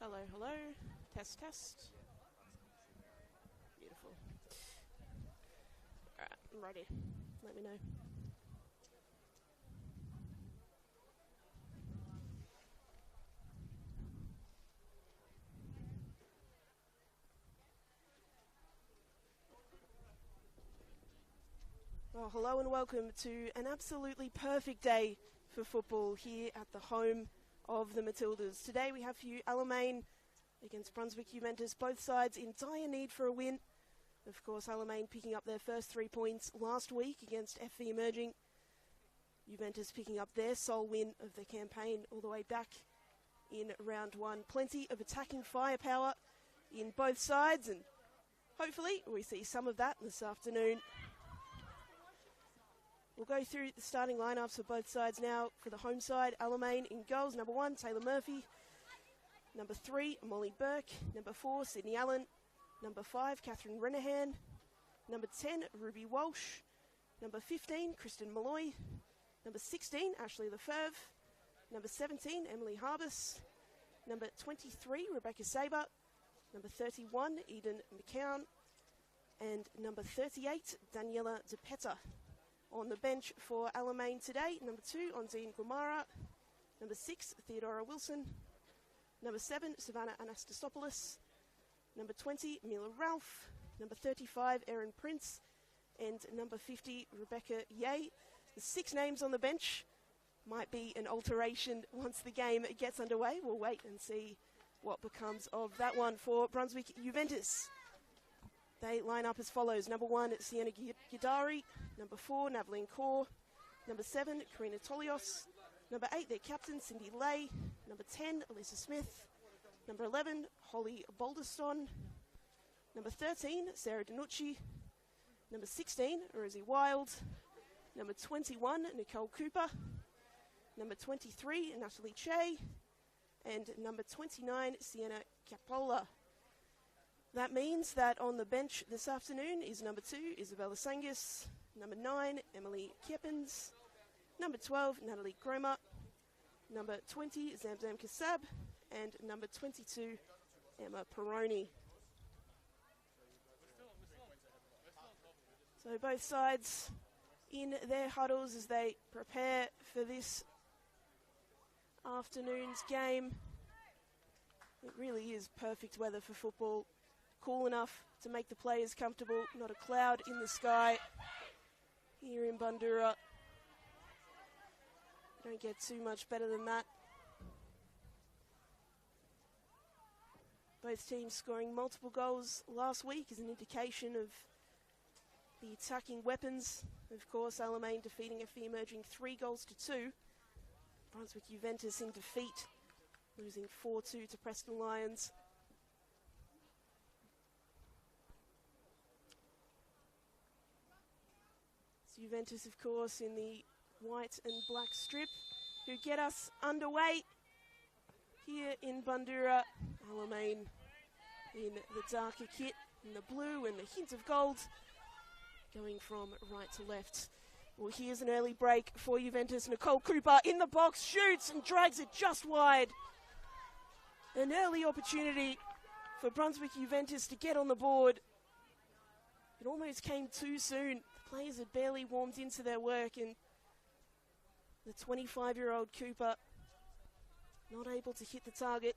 Hello, hello. Test, test. Beautiful. Alright, I'm ready. Let me know. Well, hello and welcome to an absolutely perfect day for football here at the home of the Matildas. Today we have for you Alamein against Brunswick Juventus, both sides in dire need for a win. Of course, Alamein picking up their first 3 points last week against FV Emerging. Juventus picking up their sole win of the campaign all the way back in round 1. Plenty of attacking firepower in both sides, and hopefully we see some of that this afternoon. We'll go through the starting lineups for both sides now. For the home side, Alamein in goals. Number 1, Taylor Murphy. Number 3, Molly Burke. Number 4, Sydney Allen. Number 5, Catherine Renahan. Number 10, Ruby Walsh. Number 15, Kristen Malloy. Number 16, Ashley Lefebvre. Number 17, Emily Harbus. Number 23, Rebecca Saber. Number 31, Eden McCown. And number 38, Daniela DePetta. On the bench for Alamein today, number 2, Onzine Gumara. Number 6, Theodora Wilson. Number 7, Savannah Anastasopoulos. Number 20, Mila Ralph. Number 35, Erin Prince. And number 50, Rebecca Ye. The 6 names on the bench might be an alteration once the game gets underway. We'll wait and see what becomes of that one for Brunswick Juventus. They line up as follows. Number 1, Sienna Gidari. Number 4, Navaline Kaur. Number 7, Karina Tolios. Number 8, their captain, Cindy Lay. Number 10, Alyssa Smith. Number 11, Holly Balderston. Number 13, Sarah Danucci. Number 16, Rosie Wild. Number 21, Nicole Cooper. Number 23, Natalie Che. And number 29, Sienna Capola. That means that on the bench this afternoon is number 2, Isabella Sangis. Number 9, Emily Kiepens. Number 12, Natalie Gromer. Number 20, Zamzam Kassab. And number 22, Emma Peroni. So both sides in their huddles as they prepare for this afternoon's game. It really is perfect weather for football. Cool enough to make the players comfortable, not a cloud in the sky here in Bundoora. Don't get too much better than that. Both teams scoring multiple goals last week is an indication of the attacking weapons. Of course, Alamein defeating FV Emerging 3-2. Brunswick Juventus in defeat, losing 4-2 to Preston Lions. Juventus, of course, in the white and black strip, who get us underway here in Bundoora. Alamein in the darker kit, in the blue and the hint of gold, going from right to left. Well, here's an early break for Juventus. Nicole Cooper in the box, shoots and drags it just wide. An early opportunity for Brunswick Juventus to get on the board. It almost came too soon. The players had barely warmed into their work, and the 25-year-old Cooper not able to hit the target.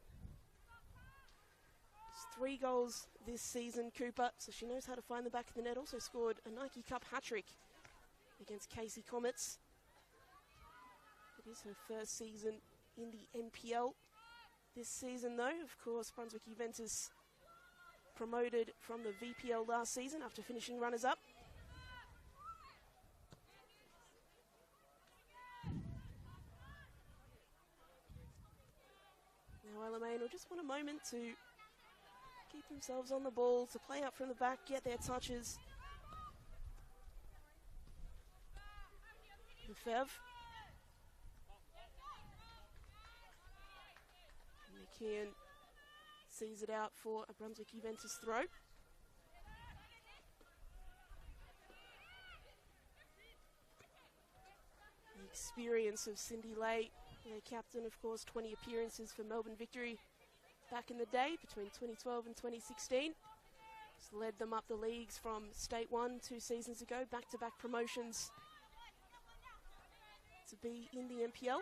Just 3 goals this season, Cooper, so she knows how to find the back of the net. Also scored a Nike Cup hat-trick against Casey Comets. It is her first season in the NPL this season, though. Of course, Brunswick Juventus promoted from the VPL last season after finishing runners-up. Now Alamein will just want a moment to keep themselves on the ball, to play up from the back, get their touches. Lefebvre. McKeon sees it out for a Brunswick Juventus throw. The experience of Cindy Lay, their captain, of course, 20 appearances for Melbourne Victory. back in the day between 2012 and 2016. Just led them up the leagues from State 1 2 seasons ago, back-to-back promotions to be in the NPL.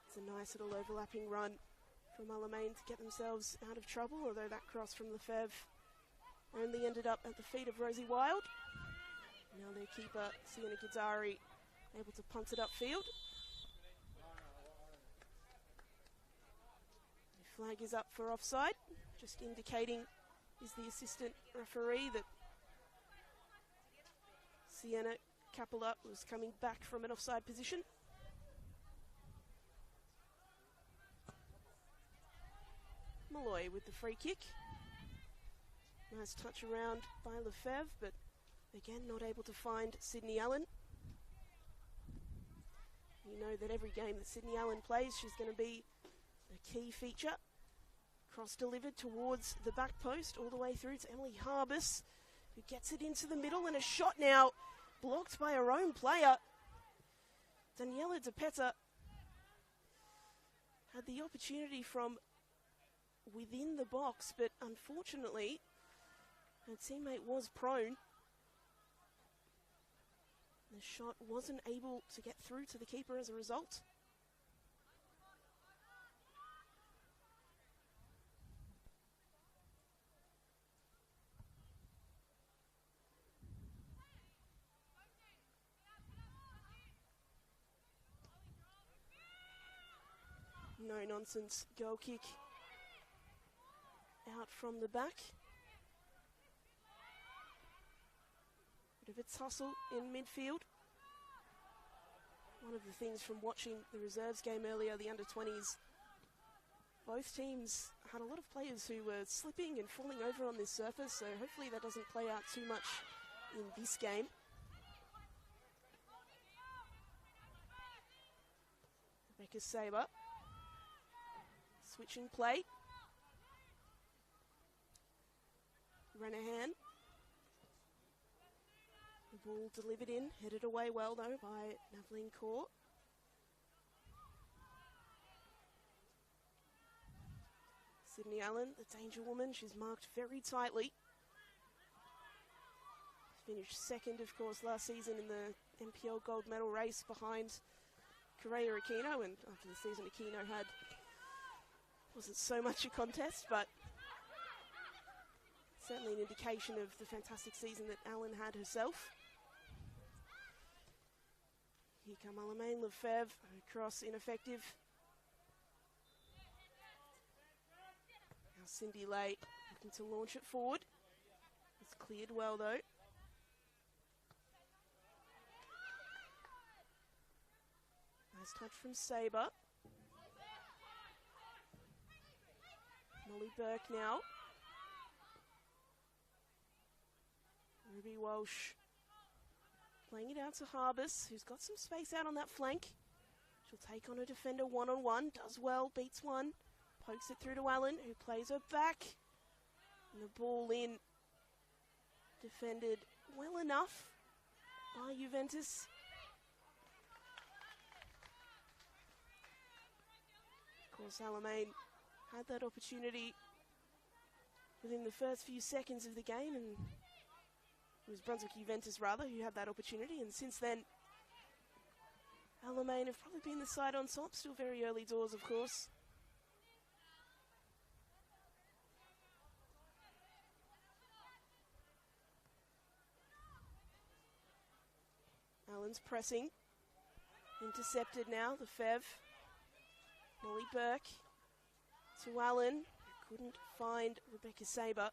It's a nice little overlapping run from Alamein to get themselves out of trouble, although that cross from Lefebvre only ended up at the feet of Rosie Wild. Now their keeper, Sienna Gidari, able to punt it upfield. The flag is up for offside, just indicating is the assistant referee that Sienna Capella was coming back from an offside position. Malloy with the free kick. Nice touch around by Lefebvre, but again not able to find Sydney Allen. You know that every game that Sydney Allen plays, she's going to be a key feature. Cross delivered towards the back post, all the way through to Emily Harbus, who gets it into the middle, and a shot now blocked by her own player. Daniela De Petta had the opportunity from within the box, but unfortunately her teammate was prone. The shot wasn't able to get through to the keeper as a result. No nonsense goal kick out from the back. Bit of a tussle in midfield. One of the things from watching the reserves game earlier, the under-20s, both teams had a lot of players who were slipping and falling over on this surface, so hopefully that doesn't play out too much in this game. Rebecca Saber. Switching play. Renahan. The ball delivered in, headed away well though by Navleen Kaur. Sydney Allen, the danger woman, she's marked very tightly. Finished second, of course, last season in the NPL gold medal race behind Correa Aquino, and after the season Aquino had, wasn't so much a contest, but certainly an indication of the fantastic season that Allen had herself. Here come Alamein, Lefebvre, cross ineffective. Now Cindy Lay looking to launch it forward. It's cleared well though. Nice touch from Saber. Molly Burke now. Ruby Walsh playing it out to Harbus, who's got some space out on that flank. She'll take on a defender one-on-one, does well, beats one, pokes it through to Allen, who plays her back. And the ball in, defended well enough by Juventus. Of course, Alamein had that opportunity within the first few seconds of the game, and it was Brunswick Juventus, rather, who had that opportunity. And since then, Alamein have probably been the side on top. Still very early doors, of course. Allen's pressing. Intercepted now, Lefebvre. Molly Burke to Allen. Couldn't find Rebecca Saber.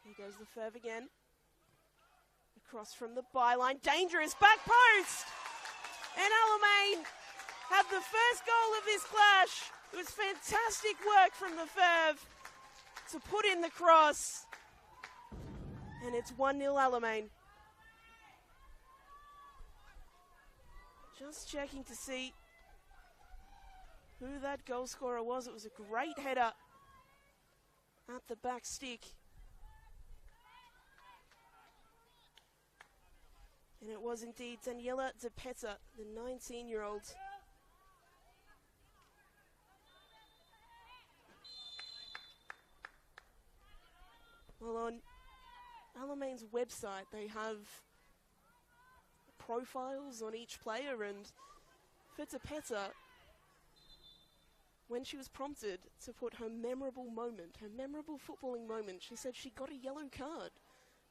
Here goes Lefebvre again. Across from the byline. Dangerous back post! And Alamein had the first goal of this clash. It was fantastic work from Lefebvre to put in the cross. And it's 1-0 Alamein. Just checking to see who that goal scorer was. It was a great header at the back stick. And it was indeed Daniela DePetta, the 19-year-old. Well, on Alamein's website, they have profiles on each player, and for DePetta, when she was prompted to put her memorable moment, her memorable footballing moment, she said she got a yellow card.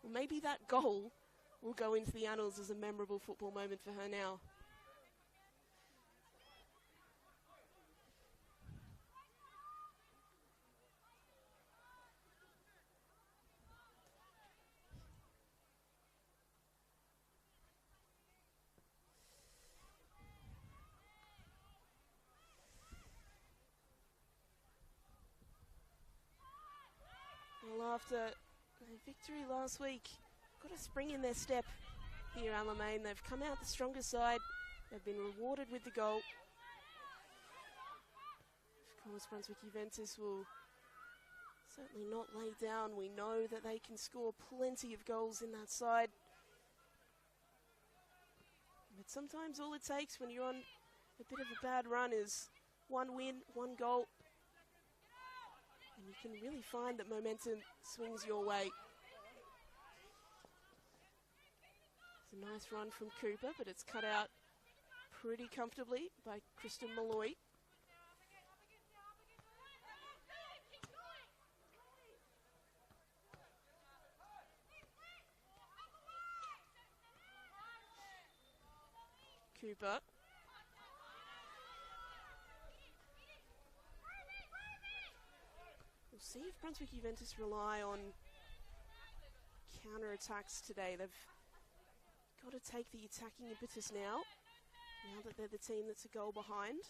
Well, maybe that goal will go into the annals as a memorable football moment for her now. Well, after a victory last week, got a spring in their step here, Alamein. They've come out the stronger side. They've been rewarded with the goal. Of course, Brunswick Juventus will certainly not lay down. We know that they can score plenty of goals in that side. But sometimes all it takes when you're on a bit of a bad run is one win, one goal. And you can really find that momentum swings your way. It's a nice run from Cooper, but it's cut out pretty comfortably by Kristen Malloy. Cooper. We'll see if Brunswick Juventus rely on counter-attacks today. They've got to take the attacking impetus now that they're the team that's a goal behind.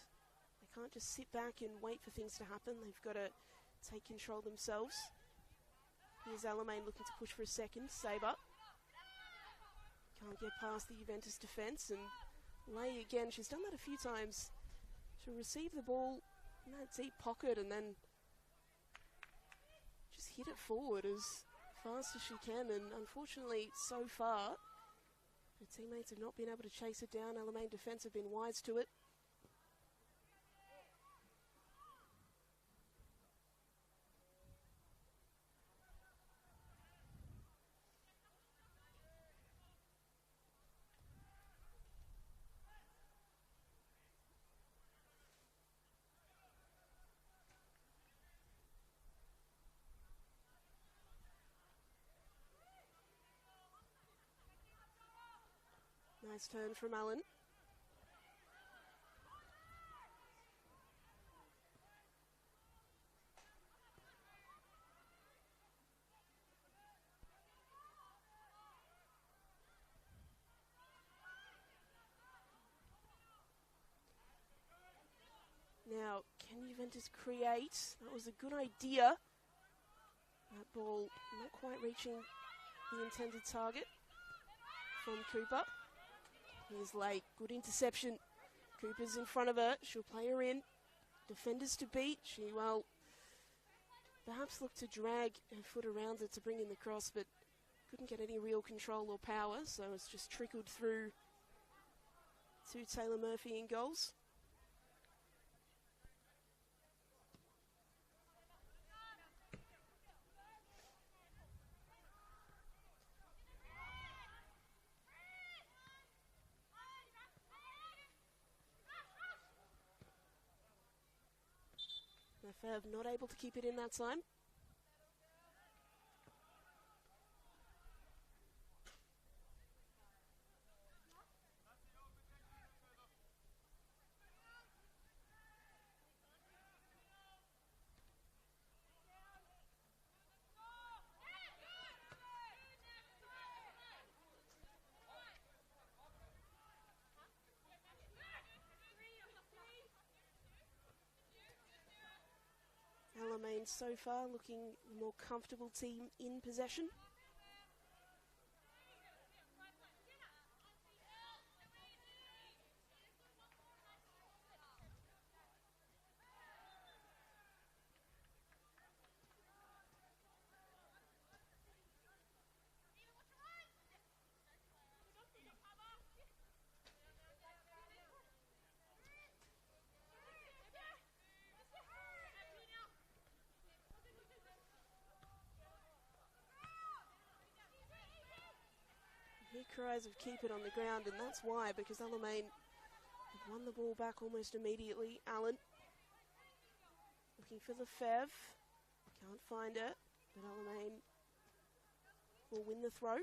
They can't just sit back and wait for things to happen. They've got to take control themselves. Here's Alamein looking to push for a second. Sabre. Can't get past the Juventus defence, and Lay again. She's done that a few times. She'll receive the ball in that deep pocket and then just hit it forward as fast as she can, and unfortunately so far her teammates have not been able to chase it down. Alamein defence have been wise to it. Nice turn from Allen. Now, can Juventus create? That was a good idea. That ball not quite reaching the intended target from Cooper. Here's Lake, good interception. Cooper's in front of her, she'll play her in. Defenders to beat, she, well, perhaps looked to drag her foot around it to bring in the cross, but couldn't get any real control or power, so it's just trickled through to Taylor Murphy in goals. Fab not able to keep it in that time. Alamein so far looking the more comfortable team in possession. cries of keep it on the ground, and that's why, because Alamein had won the ball back almost immediately. Allen looking for the Fev, can't find it, but Alamein will win the throw.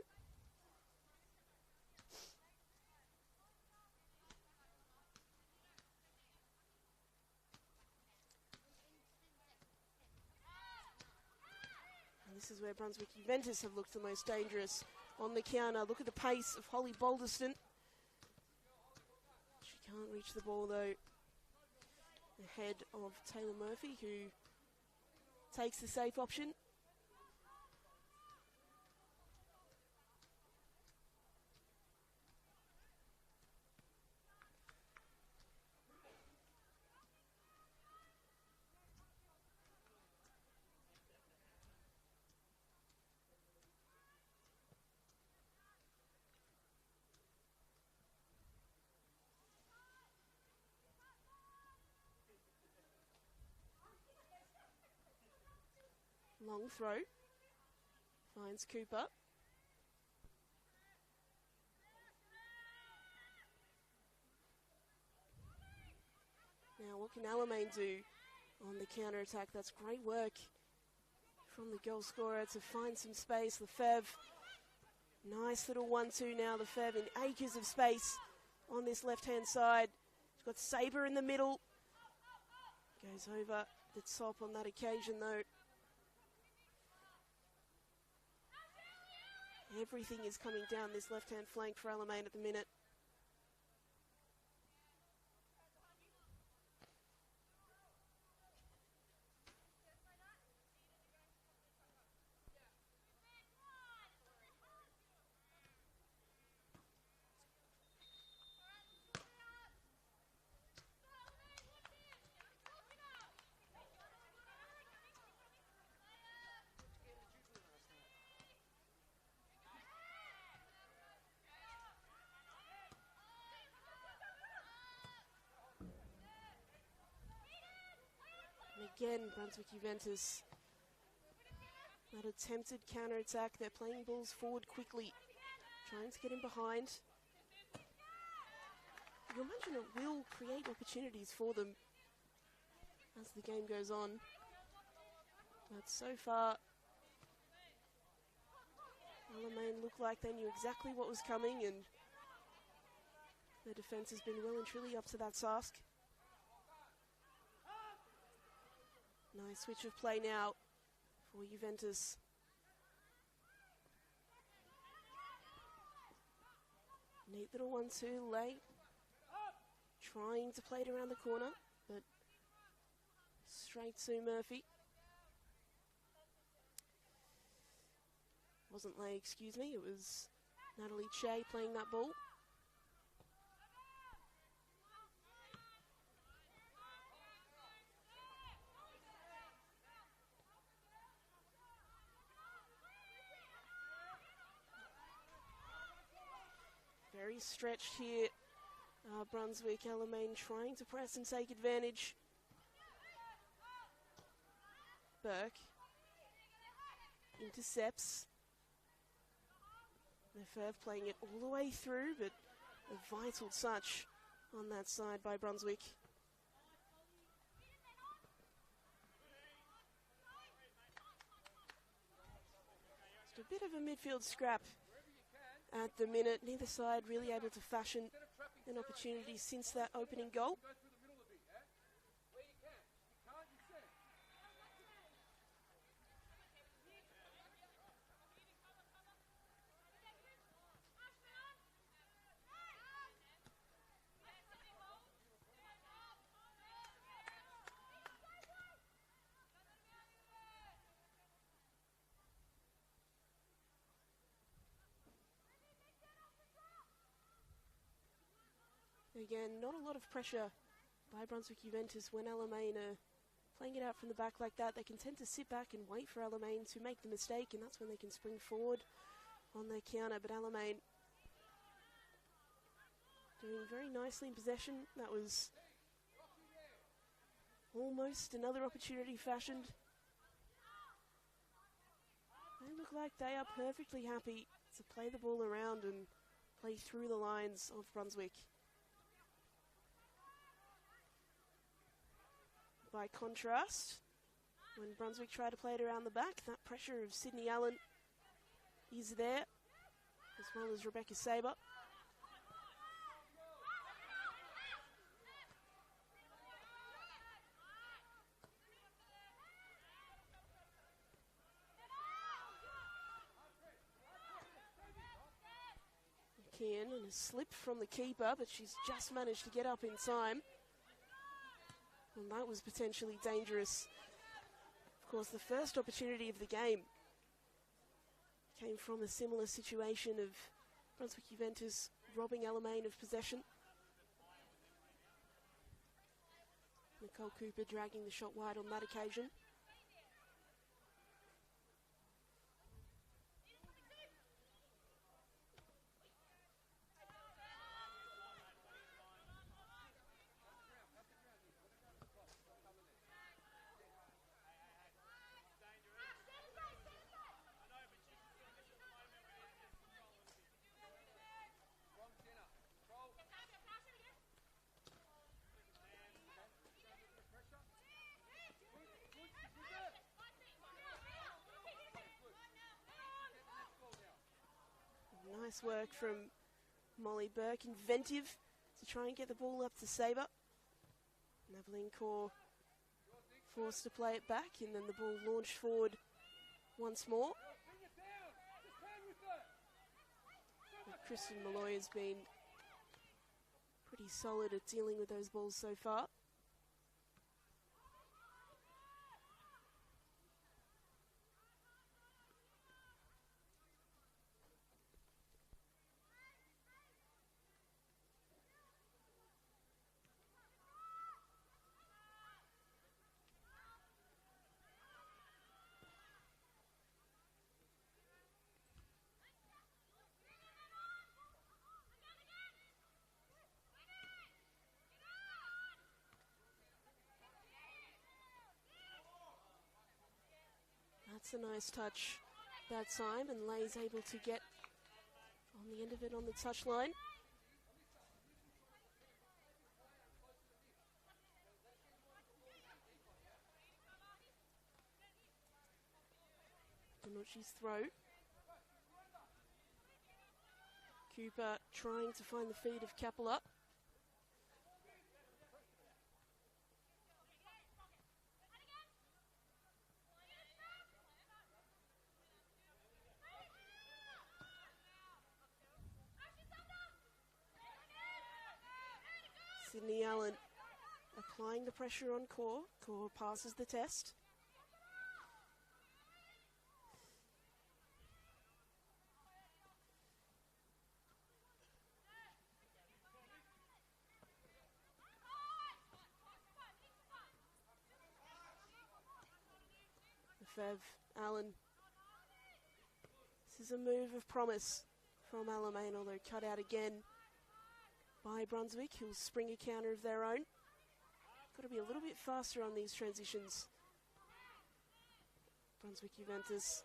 This is where Brunswick Juventus have looked the most dangerous on the counter. Look at the pace of Holly Balderston. She can't reach the ball though. Ahead of Taylor Murphy, who takes the safe option. Long throw, finds Cooper. Now what can Alamein do on the counter-attack? That's great work from the goal scorer to find some space. Lefebvre, nice little 1-2 now. Lefebvre in acres of space on this left-hand side. She's got Sabre in the middle. Goes over the top on that occasion though. Everything is coming down this left-hand flank for Alamein at the minute. Again, Brunswick Juventus, that attempted counter-attack. They're playing balls forward quickly, trying to get in behind. You imagine it will create opportunities for them as the game goes on. But so far, Alamein looked like they knew exactly what was coming, and the defence has been well and truly up to that task. Nice switch of play now for Juventus. Neat little 1-2 late. Trying to play it around the corner, but straight to Murphy. Wasn't Lay, excuse me, it was Natalie Che playing that ball. Very stretched here. Brunswick, Alamein trying to press and take advantage. Burke intercepts. Lefebvre playing it all the way through, but a vital touch on that side by Brunswick. Just a bit of a midfield scrap at the minute. Neither side really able to fashion an opportunity since that opening goal. Again, not a lot of pressure by Brunswick Juventus when Alamein are playing it out from the back like that. They can tend to sit back and wait for Alamein to make the mistake, and that's when they can spring forward on their counter. But Alamein doing very nicely in possession. That was almost another opportunity fashioned. They look like they are perfectly happy to play the ball around and play through the lines of Brunswick. By contrast, when Brunswick try to play it around the back, that pressure of Sydney Allen is there, as well as Rebecca Sabre. And a slip from the keeper, but she's just managed to get up in time. And that was potentially dangerous. Of course, the first opportunity of the game came from a similar situation of Brunswick Juventus robbing Alamein of possession. Nicole Cooper dragging the shot wide on that occasion. Nice work from Molly Burke, inventive to try and get the ball up to Sabre. Aveline Kaur forced to play it back, and then the ball launched forward once more. But Kristen Malloy has been pretty solid at dealing with those balls so far. That's a nice touch that time, and Lay's able to get on the end of it on the touchline. Bonucci's throw. Cooper trying to find the feet of Capella. Sydney Allen applying the pressure on Kaur. Kaur passes the test. Fev, Allen. This is a move of promise from Alamein, although cut out again by Brunswick, who'll spring a counter of their own. Got to be a little bit faster on these transitions. Brunswick Juventus.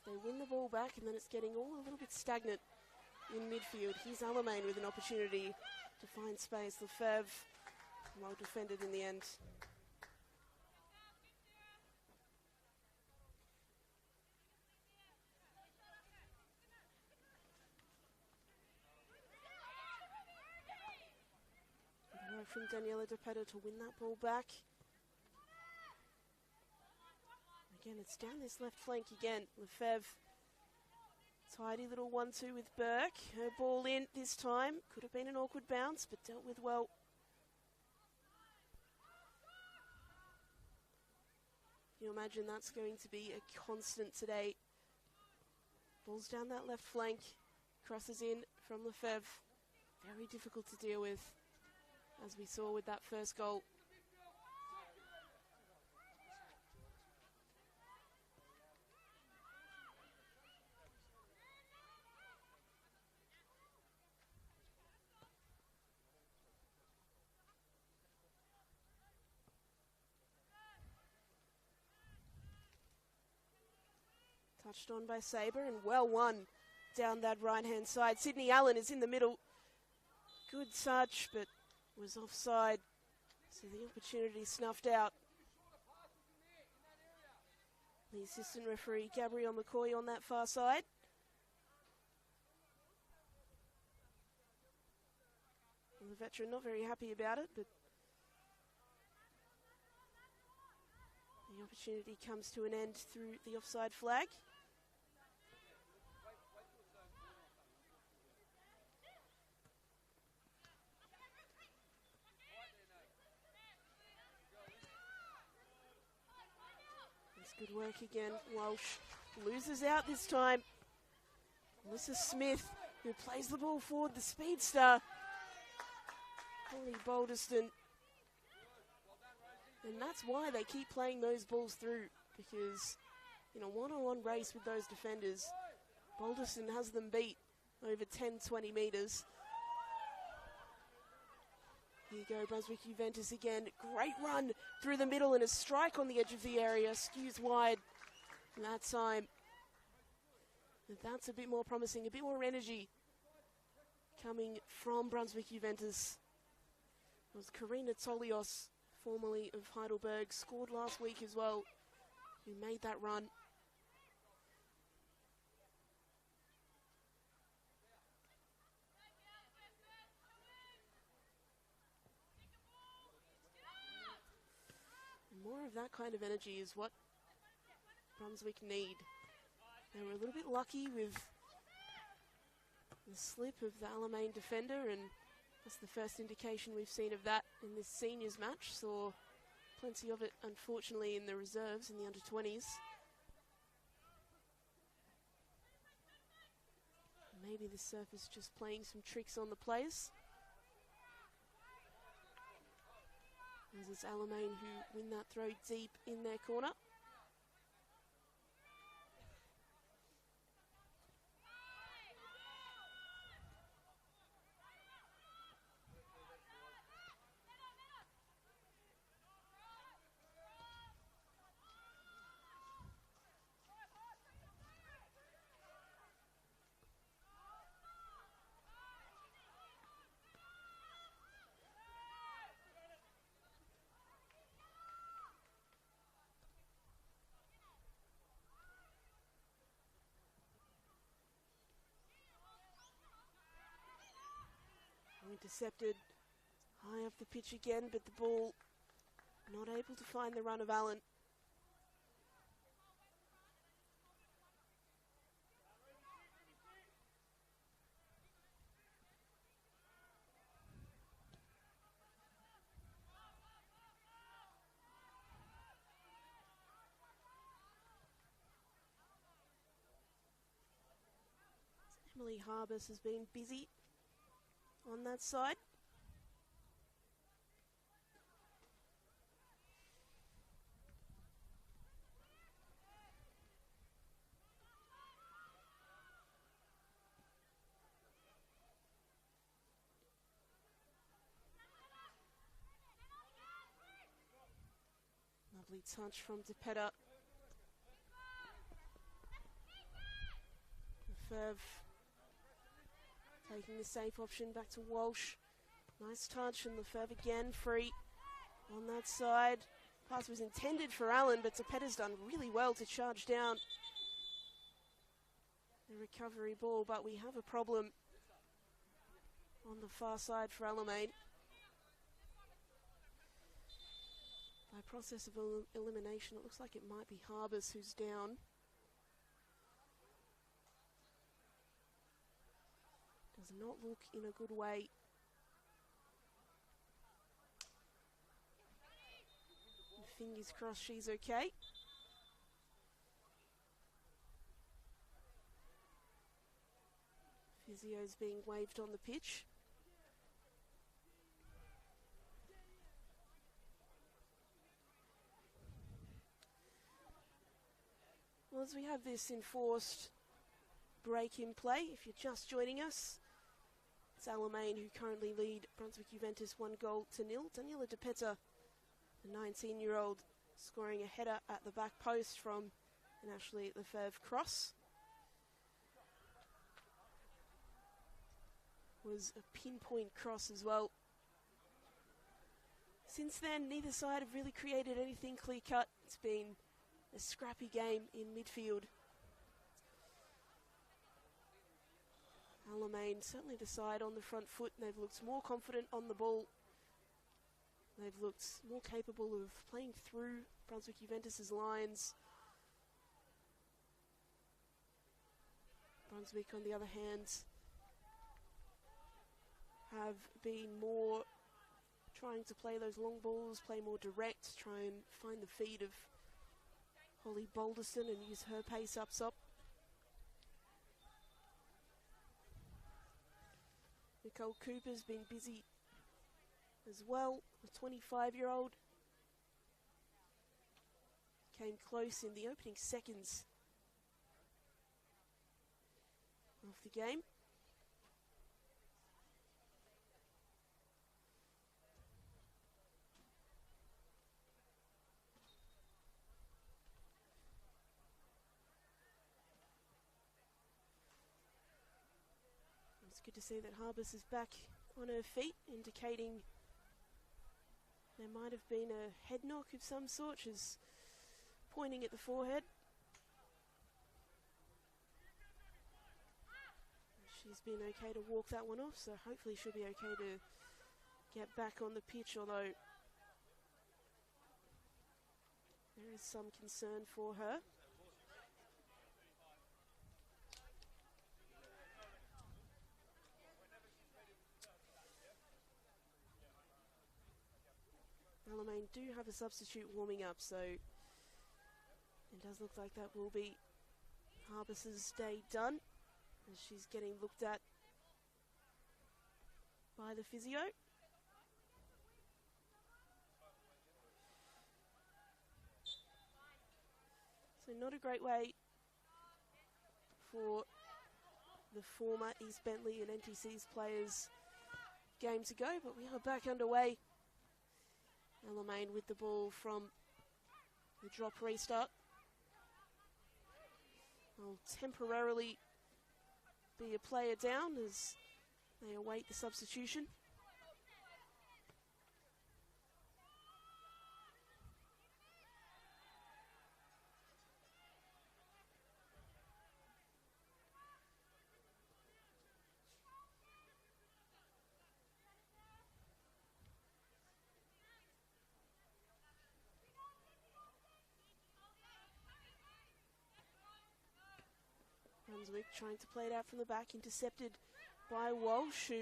They win the ball back, and then it's getting all a little bit stagnant in midfield. Here's Alamein with an opportunity to find space. Lefebvre, well defended in the end. From Daniela De Pedro to win that ball back. Again, it's down this left flank again. Lefebvre, tidy little 1-2 with Burke. Her ball in this time. Could have been an awkward bounce, but dealt with well. You imagine that's going to be a constant today. Balls down that left flank. Crosses in from Lefebvre. Very difficult to deal with, as we saw with that first goal. Touched on by Sabre and well won down that right-hand side. Sydney Allen is in the middle. Good touch, but was offside. So the opportunity snuffed out. The assistant referee, Gabrielle McCoy, on that far side. The veteran not very happy about it, but the opportunity comes to an end through the offside flag. It's good work again. Walsh loses out this time. Melissa Smith, who plays the ball forward, the speedster. Holly Balderston. And that's why they keep playing those balls through, because in a one-on-one race with those defenders, Balderston has them beat over 10-20 metres. Here you go, Brunswick Juventus again. Great run through the middle and a strike on the edge of the area. Skews wide that time. And that's a bit more promising, a bit more energy coming from Brunswick Juventus. It was Karina Tolios, formerly of Heidelberg, scored last week as well, who made that run. And more of that kind of energy is what Brunswick need. They were a little bit lucky with the slip of the Alamein defender, and that's the first indication we've seen of that in this seniors match. Saw plenty of it, unfortunately, in the reserves, in the under-20s. Maybe the surface just playing some tricks on the players. As it's Alamein who win that throw deep in their corner. Intercepted high off the pitch again, but the ball not able to find the run of Allen. Emily Harbus has been busy on that side. Lovely touch from DePetta. Ferv taking the safe option back to Walsh. Nice touch, and Lefebvre again free on that side. Pass was intended for Allen, but DePetta's done really well to charge down the recovery ball, but we have a problem on the far side for Alamein. By process of elimination, it looks like it might be Harbus who's down. Does not look in a good way. And fingers crossed she's okay. Physio's being waved on the pitch. Well, as we have this enforced break in play, if you're just joining us, it's Alamein who currently lead Brunswick Juventus 1-0. Daniela DePetta, the 19-year-old, scoring a header at the back post from an Ashley Lefebvre cross. was a pinpoint cross as well. Since then, neither side have really created anything clear-cut. It's been a scrappy game in midfield. Alamein certainly the side on the front foot, and they've looked more confident on the ball. They've looked more capable of playing through Brunswick Juventus' lines. Brunswick, on the other hand, have been more trying to play those long balls, play more direct, try and find the feed of Holly Balderson and use her pace up top. Nicole Cooper's been busy as well. The 25-year-old came close in the opening seconds of the game. It's good to see that Harbus is back on her feet, indicating there might have been a head knock of some sort. She's pointing at the forehead. She's been okay to walk that one off, so hopefully she'll be okay to get back on the pitch, although there is some concern for her. Alamein do have a substitute warming up, so it does look like that will be Harbus's day done, as she's getting looked at by the physio. So not a great way for the former East Bentley and NTC's players' game to go, but we are back underway. Alamein with the ball from the drop restart. Will temporarily be a player down as they await the substitution. Brunswick trying to play it out from the back, intercepted by Walsh, who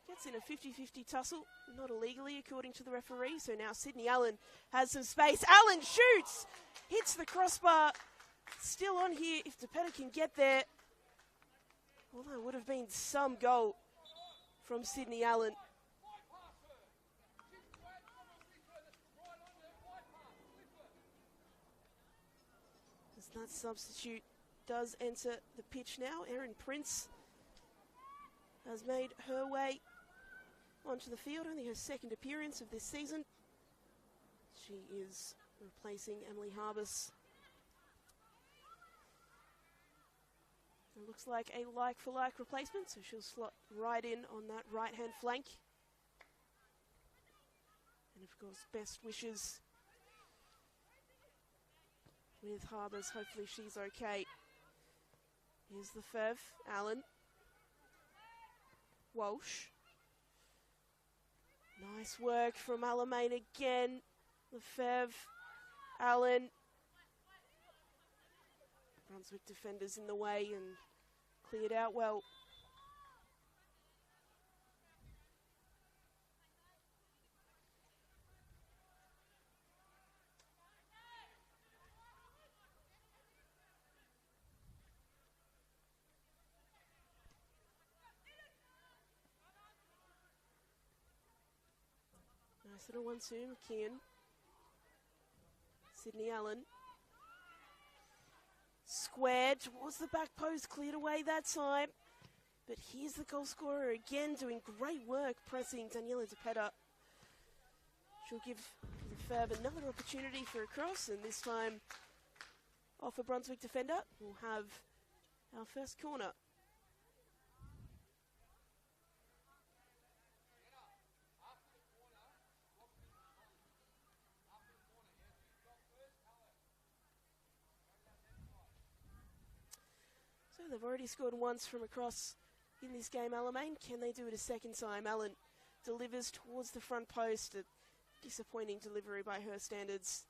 gets in a 50-50 tussle, not illegally according to the referee. So now Sydney Allen has some space. Allen shoots, hits the crossbar, still on here if DePetta can get there. Well, that would have been some goal from Sydney Allen. As that substitute does enter the pitch now. Erin Prince has made her way onto the field, only her second appearance of this season. She is replacing Emily Harbus. It looks like a like-for-like replacement, so she'll slot right in on that right-hand flank. And of course, best wishes with Harbus. Hopefully she's okay. Here's the Fev, Allen. Walsh. Nice work from Alamein again. The Fev, Allen. Brunswick defenders in the way and cleared out well. Nice little 1-2, McKeon. Sydney Allen. Squared towards the back post, cleared away that time. But here's the goal scorer again, doing great work pressing Daniela DePetta. She'll give the Ferb another opportunity for a cross, and this time off a Brunswick defender. We'll have our first corner. they've already scored once from across in this game, Alamein. Can they do it a second time? Allen delivers towards the front post. A disappointing delivery by her standards.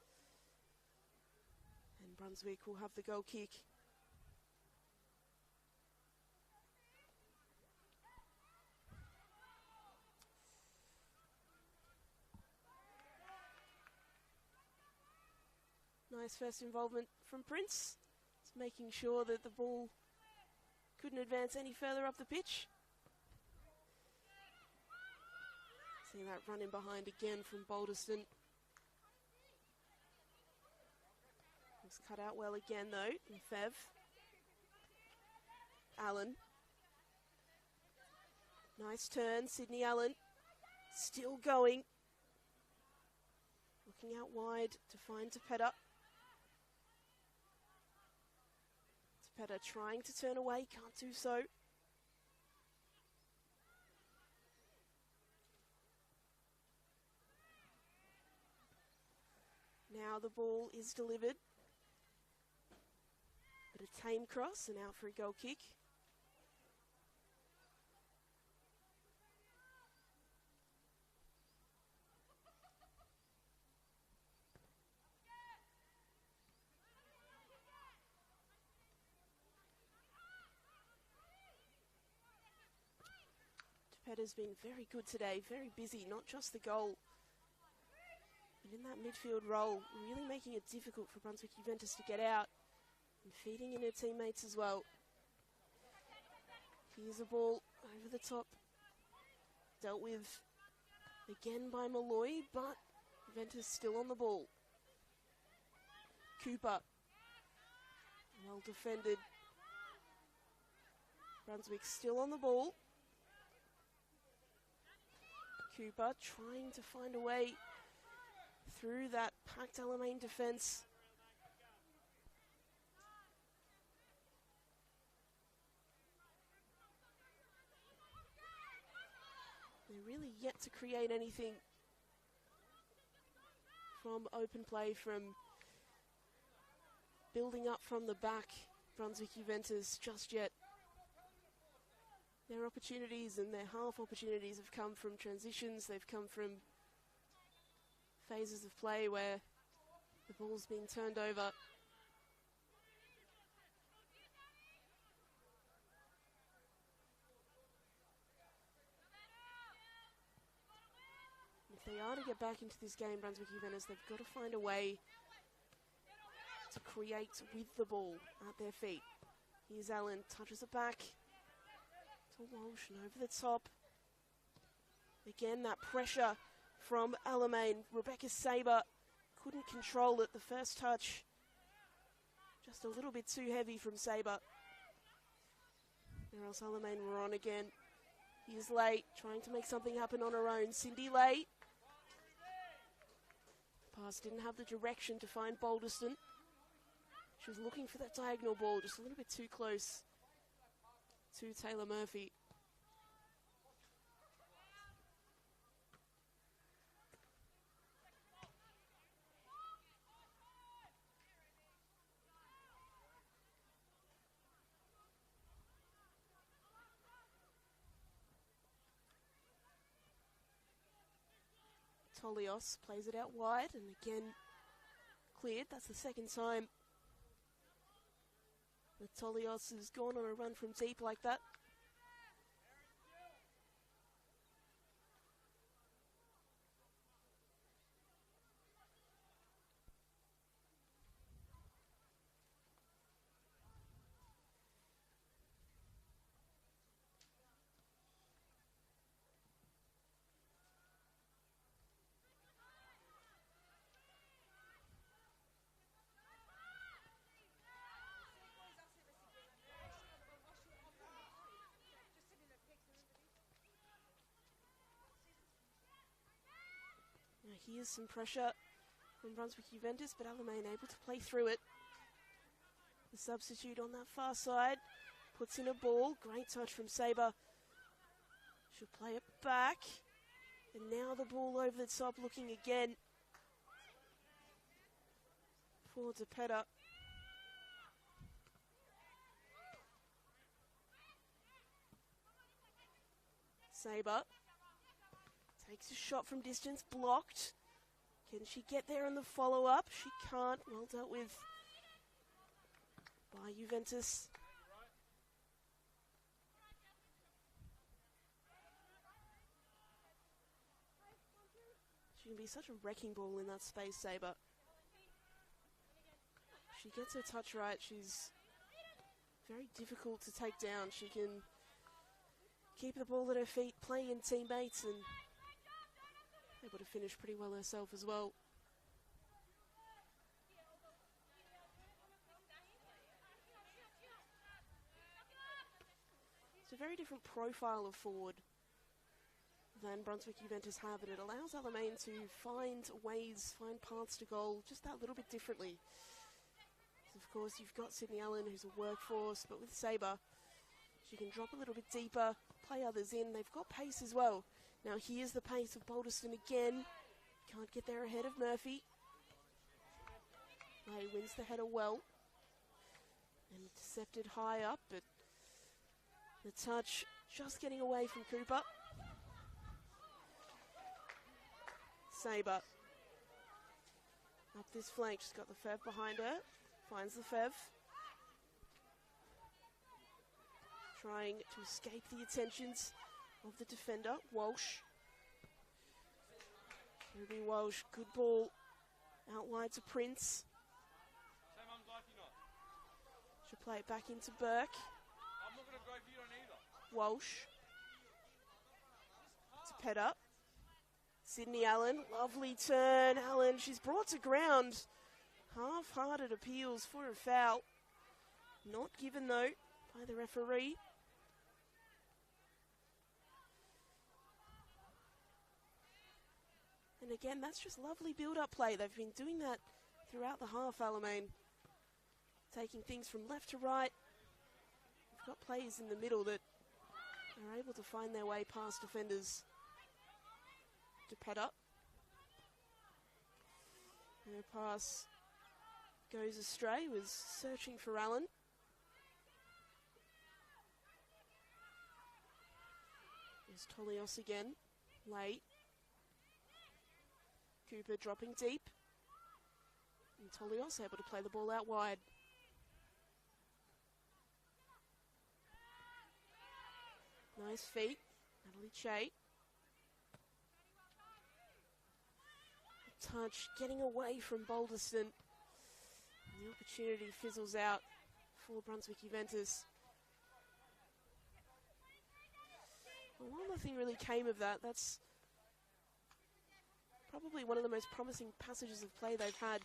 And Brunswick will have the goal kick. Nice first involvement from Prince. Just making sure that the ball couldn't advance any further up the pitch. Seeing that run in behind again from Balderston. Was cut out well again though, in Fev. Allen. Nice turn, Sydney Allen. Still going. Looking out wide to find Tepeta. Tepeta trying to turn away, can't do so. Now the ball is delivered. But a tame cross and out for a goal kick. Tepeta's been very good today, very busy, not just the goal. But in that midfield role, really making it difficult for Brunswick Juventus to get out and feeding in her teammates as well. Here's a ball over the top. Dealt with again by Malloy, but Juventus still on the ball. Cooper. Well defended. Brunswick still on the ball. Cooper trying to find a way through that packed Alamein defence. They're really yet to create anything from open play, from building up from the back, Brunswick Juventus, just yet. Their opportunities and their half opportunities have come from transitions, they've come from phases of play where the ball's been turned over. If they are to get back into this game, Brunswick Juventus, they've got to find a way to create with the ball at their feet. Here's Allen, touches it back to Walsh and over the top. Again, that pressure from Alamein. Rebecca Saber couldn't control it the first touch. Just a little bit too heavy from Saber. Or else Alamein were on again. Here's Lay, trying to make something happen on her own. Cindy Lay. Pass didn't have the direction to find Balderston. She was looking for that diagonal ball, just a little bit too close to Taylor Murphy. Tolios plays it out wide and again cleared. That's the second time that Tolios has gone on a run from deep like that. Here's some pressure from Brunswick Juventus, but Alamein able to play through it. The substitute on that far side puts in a ball. Great touch from Saber. She'll play it back. And now the ball over the top, looking again for Tepeta. Sabre takes a shot from distance, blocked. Can she get there on the follow-up? She can't. Well dealt with by Juventus. She can be such a wrecking ball in that space, Sabre. She gets her touch right. She's very difficult to take down. She can keep the ball at her feet, play in teammates, and able to finish pretty well herself as well. It's a very different profile of forward than Brunswick Juventus have, and it allows Alamein to find ways, find paths to goal just that little bit differently. So of course, you've got Sydney Allen, who's a workforce, but with Sabre, she can drop a little bit deeper, play others in. They've got pace as well. Now here's the pace of Balderston again. Can't get there ahead of Murphy. May wins the header well. And intercepted high up, but the touch just getting away from Cooper. Sabre up this flank. She's got the Fev behind her. Finds the Fev. Trying to escape the attentions of the defender, Walsh. Ruby Walsh, good ball. Out wide to Prince. She'll play it back into Burke. Walsh. To Ped up. Sydney Allen, lovely turn. Allen, she's brought to ground. Half-hearted appeals for a foul. Not given though by the referee. And again, that's just lovely build-up play. They've been doing that throughout the half, Alamein. Taking things from left to right. We've got players in the middle that are able to find their way past defenders. To Ped up. Her pass goes astray, was searching for Allen. There's Tolios again, late. Cooper dropping deep. And Tolios able to play the ball out wide. Nice feet, Natalie Che. Touch, getting away from Balderston. And the opportunity fizzles out for Brunswick Juventus. Well, nothing really came of that. That's probably one of the most promising passages of play they've had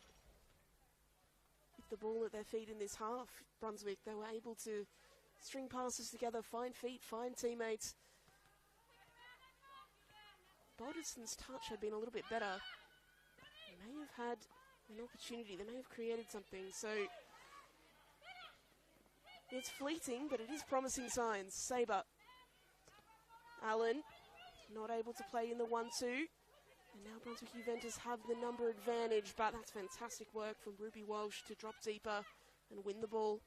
with the ball at their feet in this half. Brunswick, they were able to string passes together, find feet, find teammates. Balderston's touch had been a little bit better. They may have had an opportunity, they may have created something, so it's fleeting, but it is promising signs. Sabre. Allen, not able to play in the 1-2. And now Brunswick Juventus have the number advantage, but that's fantastic work from Ruby Walsh to drop deeper and win the ball.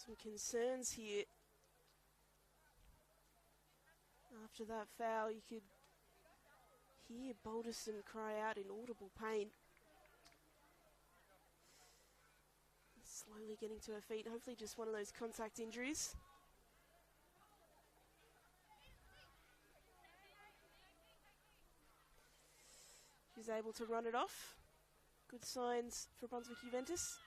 Some concerns here. After that foul, you could hear Balderston cry out in audible pain. Slowly getting to her feet, hopefully just one of those contact injuries. She's able to run it off. Good signs for Brunswick Juventus.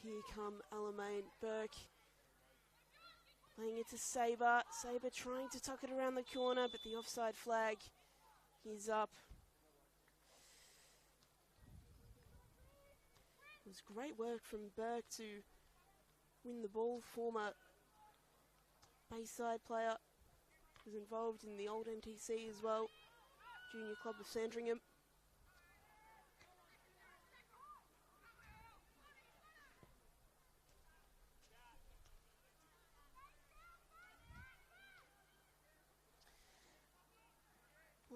Here come Alamein, Burke playing it to Sabre. Sabre trying to tuck it around the corner, but the offside flag is up. It was great work from Burke to win the ball. Former Bayside player, was involved in the old NTC as well, Junior Club of Sandringham.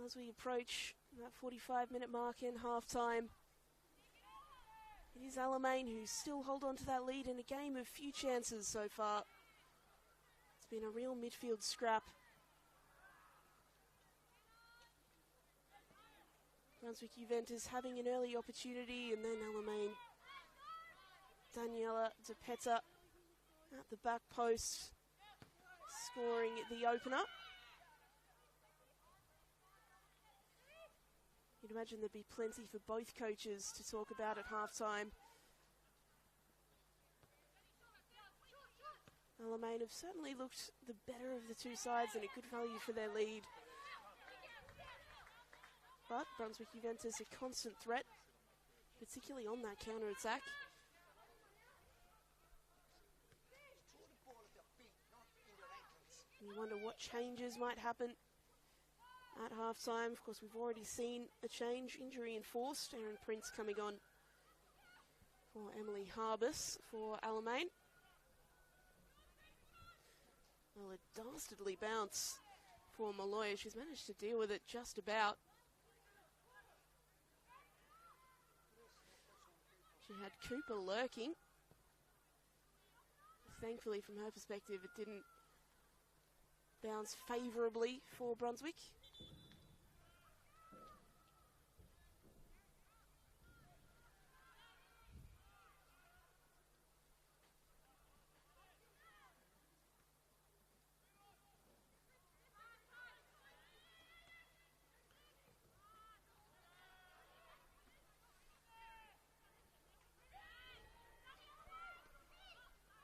As we approach that 45-minute mark in half-time, it is Alamein who still hold on to that lead in a game of few chances so far. It's been a real midfield scrap. Brunswick Juventus having an early opportunity, and then Alamein, Daniela De Peta at the back post, scoring the opener. You'd imagine there'd be plenty for both coaches to talk about at half-time. Alamein have certainly looked the better of the two sides and a good value for their lead. But Brunswick Juventus a constant threat, particularly on that counter-attack. You wonder what changes might happen at half-time. Of course, we've already seen a change, injury enforced. Erin Prince coming on for Emily Harbus for Alamein. Well, a dastardly bounce for Malloy. She's managed to deal with it just about. She had Cooper lurking. Thankfully, from her perspective, it didn't bounce favourably for Brunswick.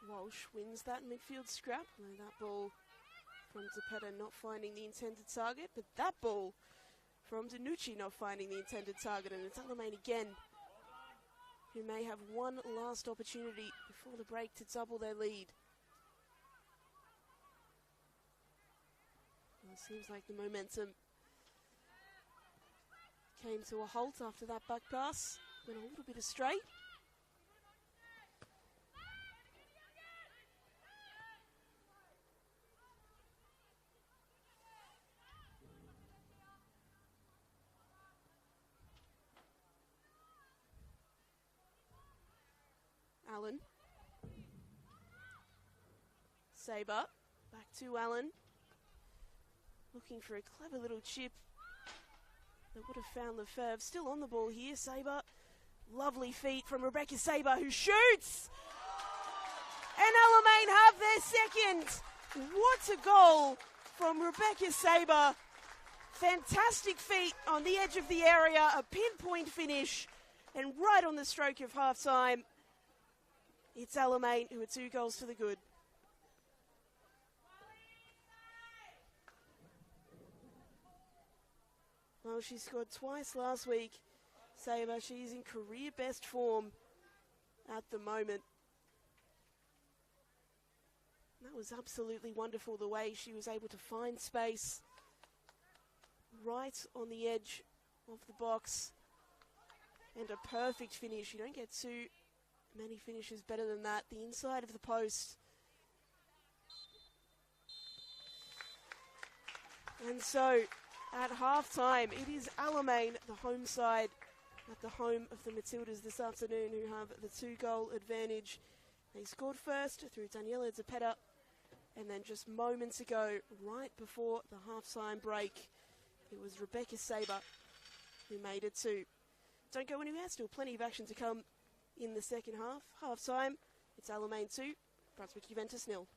Walsh wins that midfield scrap. That ball from De Peta not finding the intended target, but that ball from Danucci not finding the intended target, and it's Alamein again, who may have one last opportunity before the break to double their lead. Well, it seems like the momentum came to a halt after that back pass. Went a little bit astray. Allen. Sabre. Back to Allen. Looking for a clever little chip that would have found Lefebvre. Still on the ball here, Sabre. Lovely feet from Rebecca Sabre, who shoots! And Alamein have their second. What a goal from Rebecca Sabre. Fantastic feet on the edge of the area, a pinpoint finish, and right on the stroke of half-time. It's Alamein who are 2 goals to the good. Well, she scored twice last week. Sabre, she's in career best form at the moment. That was absolutely wonderful, the way she was able to find space right on the edge of the box. And a perfect finish. You don't get too many finishes better than that. The inside of the post. And so, at half-time, it is Alamein, the home side, at the home of the Matildas this afternoon, who have the 2-goal advantage They scored first through Daniela Zepeda, and then just moments ago, right before the half-time break, it was Rebecca Saber who made it too. Don't go anywhere, still plenty of action to come in the second half. Half-time, it's Alamein 2, Brunswick Juventus 0.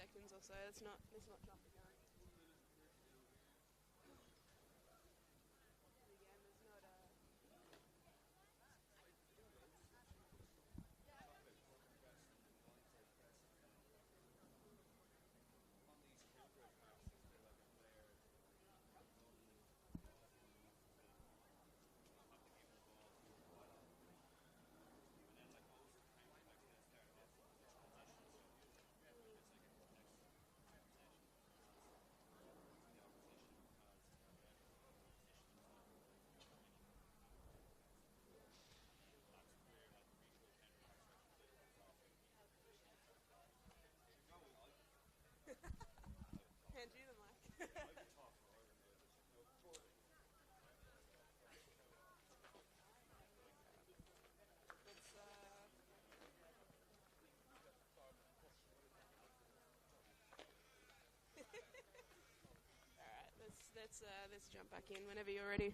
seconds or so. There's not jumper going. Hand you the mic. Let's jump back in whenever you're ready.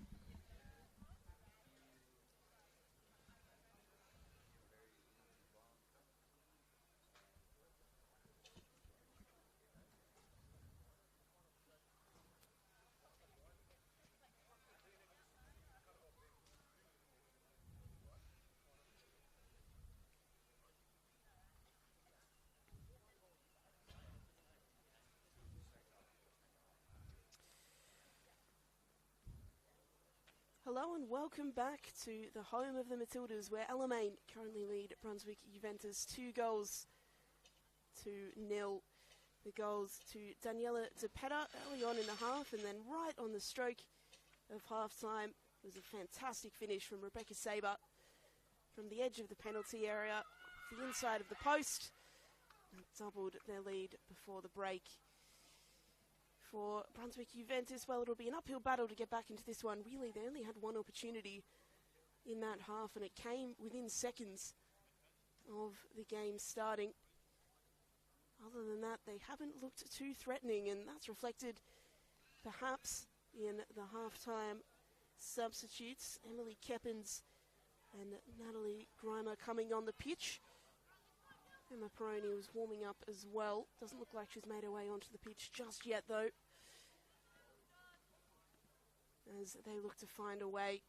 Hello and welcome back to the home of the Matildas, where Alamein currently lead Brunswick Juventus 2 goals to 0. The goals to Daniela DePetta early on in the half, and then right on the stroke of half-time was a fantastic finish from Rebecca Saber from the edge of the penalty area, the inside of the post, and doubled their lead before the break. For Brunswick Juventus, well, it'll be an uphill battle to get back into this one. Really, they only had one opportunity in that half, and it came within seconds of the game starting. Other than that, they haven't looked too threatening, and that's reflected perhaps in the half-time substitutes. Emily Keppins and Natalie Grimer coming on the pitch. Emma Peroni was warming up as well. Doesn't look like she's made her way onto the pitch just yet, though, as they look to find a way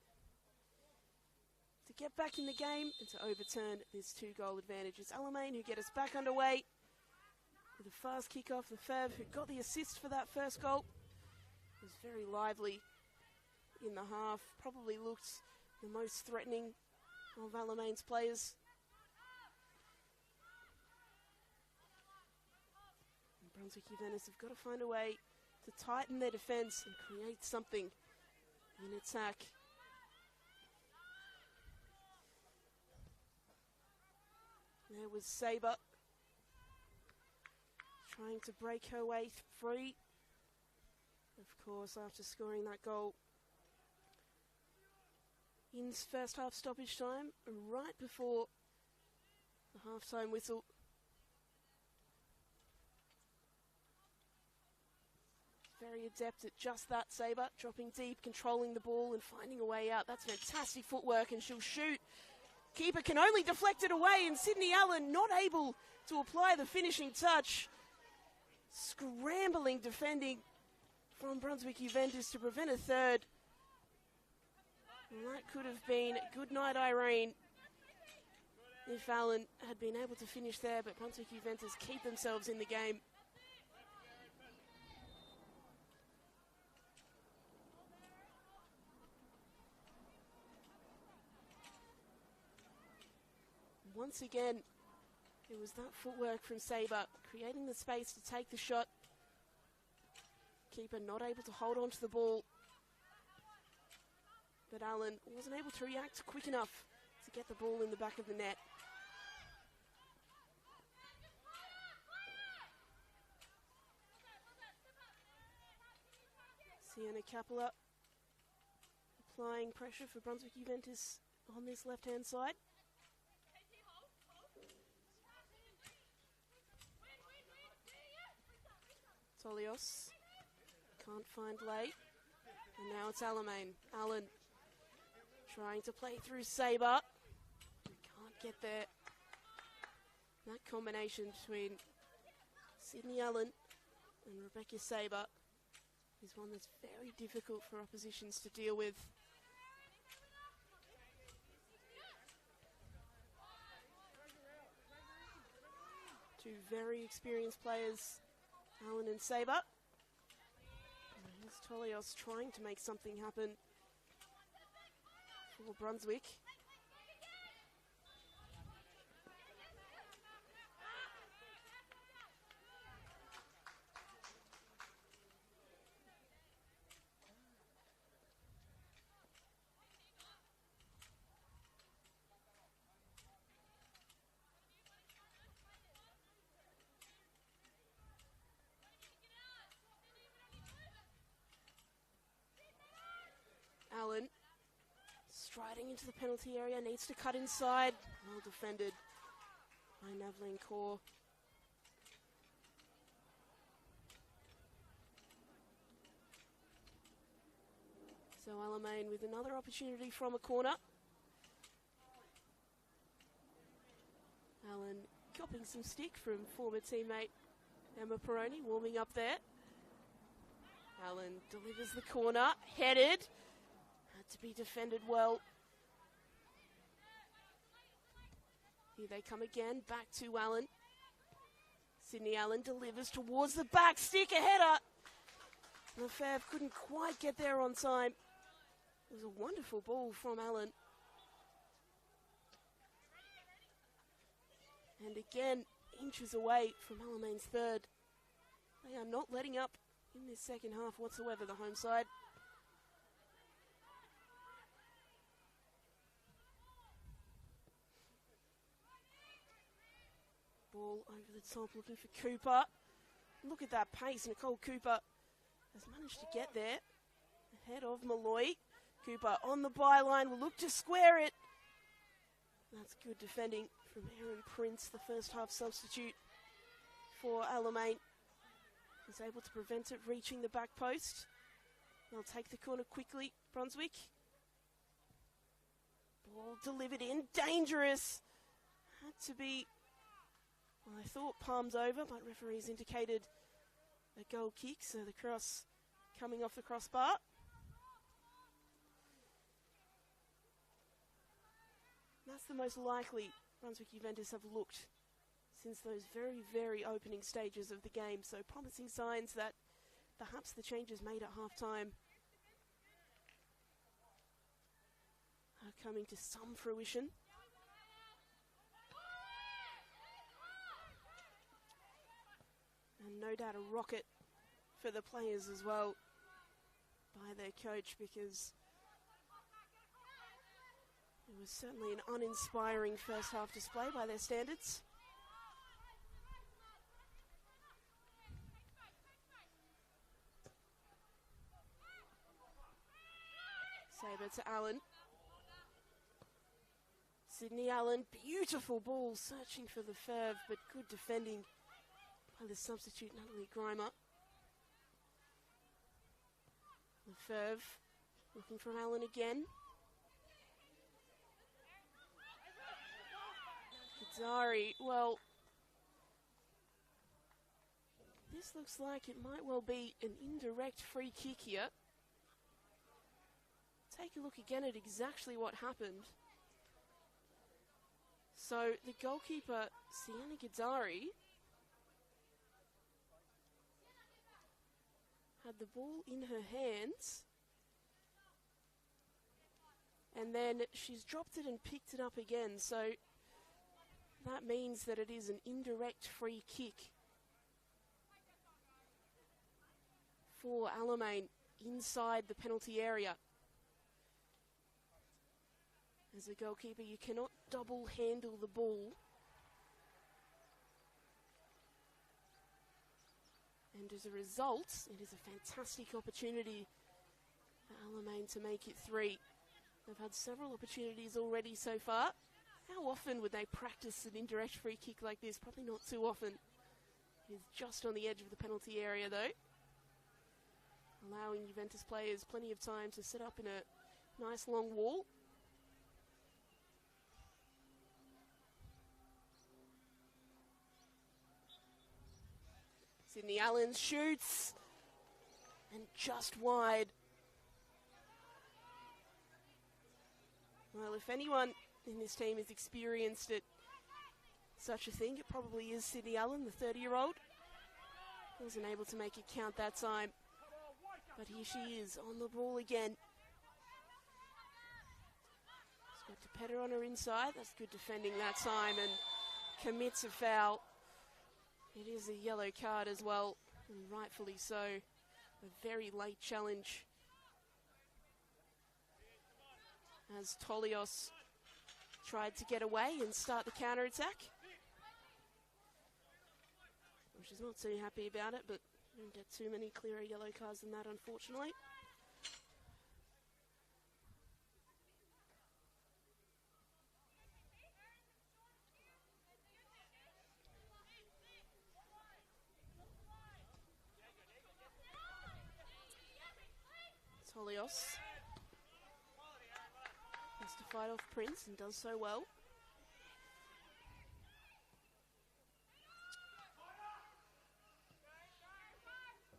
to get back in the game and to overturn this 2-goal advantage. It's Alamein who get us back underway with a fast kick-off. The Fev, who got the assist for that first goal, was very lively in the half. Probably looked the most threatening of Alamein's players. Brunswick Juventus have got to find a way to tighten their defence and create something in attack. There was Saber trying to break her way free. Of course, after scoring that goal in first half stoppage time, right before the half-time whistle. Very adept at just that, Saber, dropping deep, controlling the ball and finding a way out. That's fantastic footwork, and she'll shoot. Keeper can only deflect it away, and Sydney Allen not able to apply the finishing touch. Scrambling defending from Brunswick Juventus to prevent a third. And that could have been good night, Irene, if Allen had been able to finish there, but Brunswick Juventus keep themselves in the game. Once again, it was that footwork from Saber, creating the space to take the shot. Keeper not able to hold on to the ball. But Allen wasn't able to react quick enough to get the ball in the back of the net. Sienna Capella applying pressure for Brunswick Juventus on this left-hand side. Tolios can't find late, and now it's Alamein. Allen trying to play through Saber, can't get there. That combination between Sydney Allen and Rebecca Sabre is one that's very difficult for oppositions to deal with. Two very experienced players, Allen and Sabre. And here's Tolios trying to make something happen for Brunswick. Allen striding into the penalty area, needs to cut inside. Well defended by Navleen Kaur. So Alamein with another opportunity from a corner. Allen copping some stick from former teammate Emma Peroni, warming up there. Allen delivers the corner, headed. Had to be defended well. Here they come again, back to Allen. Sydney Allen delivers towards the back, stick, a header. Lefebvre couldn't quite get there on time. It was a wonderful ball from Allen. And again, inches away from Alamein's third. They are not letting up in this second half whatsoever, the home side. Ball over the top, looking for Cooper. Look at that pace. Nicole Cooper has managed to get there ahead of Malloy. Cooper on the byline, will look to square it. That's good defending from Erin Prince, the first half substitute for Alamein. Is able to prevent it reaching the back post. They'll take the corner quickly, Brunswick. Ball delivered in, dangerous. Had to be, well, I thought palms over, but referees indicated a goal kick, so the cross coming off the crossbar. That's the most likely Brunswick Juventus have looked since those very, very opening stages of the game. So promising signs that perhaps the changes made at half-time are coming to some fruition. And no doubt a rocket for the players as well by their coach, because it was certainly an uninspiring first half display by their standards. Sabre to Allen. Sydney Allen, beautiful ball, searching for the Lefebvre, but good defending by the substitute Natalie Grimer. Lefebvre looking for Allen again. Kadzari, well, this looks like it might well be an indirect free kick here. Take a look again at exactly what happened. So the goalkeeper, Sienna Kadzari, had the ball in her hands, and then she's dropped it and picked it up again. So that means that it is an indirect free kick for Alamein inside the penalty area. As a goalkeeper, you cannot double handle the ball. And as a result, it is a fantastic opportunity for Alamein to make it 3. They've had several opportunities already so far. How often would they practice an indirect free kick like this? Probably not too often. It is just on the edge of the penalty area though, allowing Juventus players plenty of time to set up in a nice long wall. Sydney Allen shoots. And just wide. Well, if anyone in this team is experienced at such a thing, it probably is Sydney Allen, the 30-year-old. Wasn't able to make it count that time. But here she is on the ball again. She's got Depetta on her inside. That's good defending that time and commits a foul. It is a yellow card as well, and rightfully so. A very late challenge. As Tolios tried to get away and start the counter-attack. Well, she's not too happy about it, but we don't get too many clearer yellow cards than that, unfortunately. Tolios has to fight off Prince and does so well.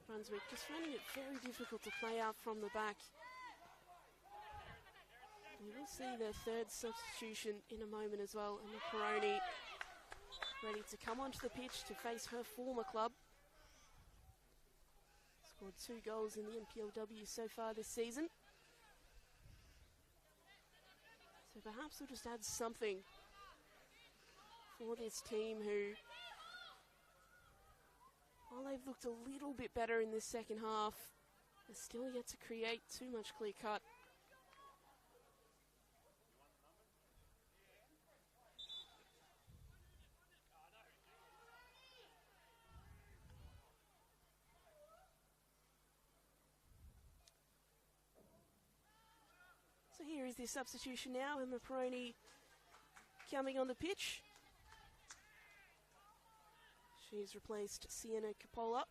Brunswick just finding it very difficult to play out from the back. We will see their third substitution in a moment as well. And Macaroni ready to come onto the pitch to face her former club. Scored 2 goals in the NPLW so far this season. So perhaps we'll just add something for this team who, while they've looked a little bit better in this second half, they're still yet to create too much clear cut. So here is the substitution now, and Macaroni coming on the pitch. She's replaced Sienna Capola.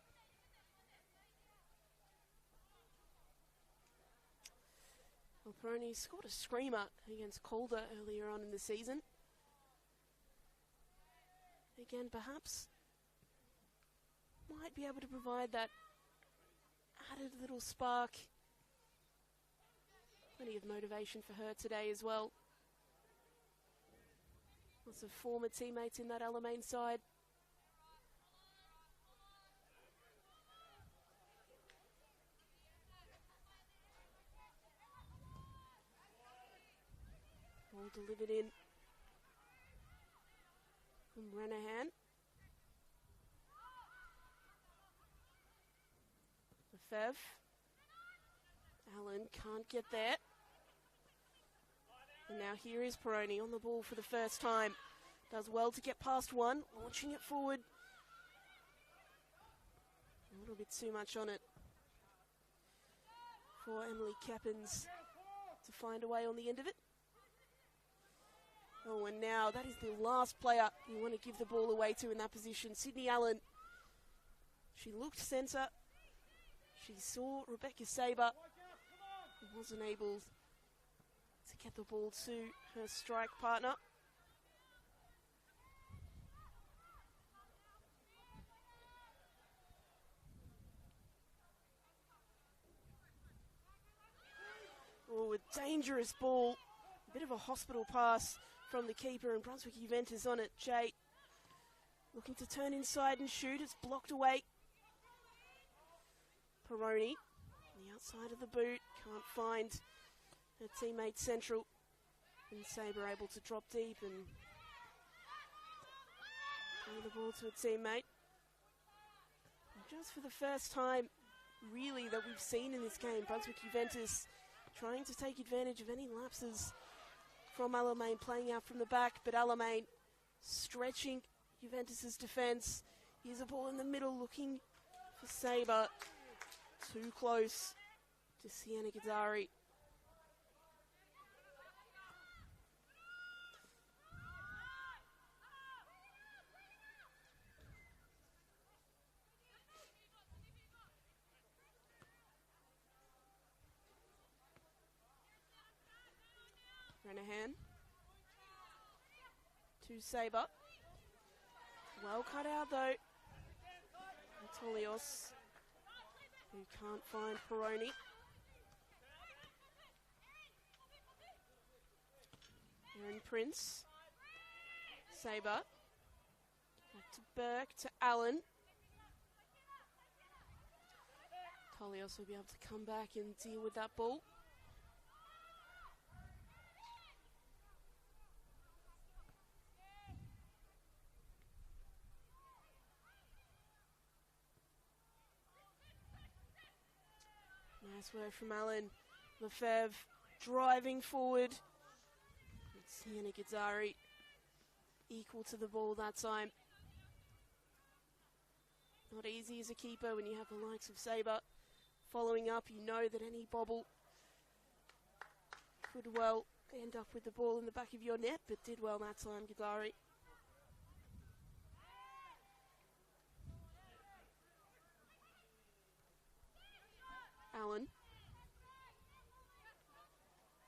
Macaroni scored a screamer against Calder earlier on in the season. Again, perhaps might be able to provide that added little spark. Plenty of motivation for her today as well. Lots of former teammates in that Alamein side. All delivered in from Renahan. Lefebvre. Allen can't get there. And now here is Peroni on the ball for the first time. Does well to get past one, launching it forward. A little bit too much on it for Emily Cappins to find a way on the end of it. Oh, and now that is the last player you want to give the ball away to in that position. Sydney Allen. She looked centre. She saw Rebecca Saber. Wasn't able to get the ball to her strike partner. Oh, a dangerous ball. A bit of a hospital pass from the keeper, and Brunswick Juventus on it. Jay looking to turn inside and shoot. It's blocked away. Peroni on the outside of the boot. Can't find her teammate central. And Saber able to drop deep and play the ball to a teammate. And just for the first time, really, that we've seen in this game, Brunswick Juventus trying to take advantage of any lapses from Alamein, playing out from the back, but Alamein stretching Juventus's defence. Here's a ball in the middle looking for Saber. Too close to Sienna Gazzari. Renahan to Saber. Well cut out though. Tolios, who can't find Peroni. Aaron Prince. Sabre. Back to Burke, to Allen. Tolios will be able to come back and deal with that ball. Nice work from Allen. Lefebvre driving forward. It's Sienna Gazzari equal to the ball that time. Not easy as a keeper when you have the likes of Sabre following up. You know that any bobble could well end up with the ball in the back of your net, but did well that time, Gazzari. Allen.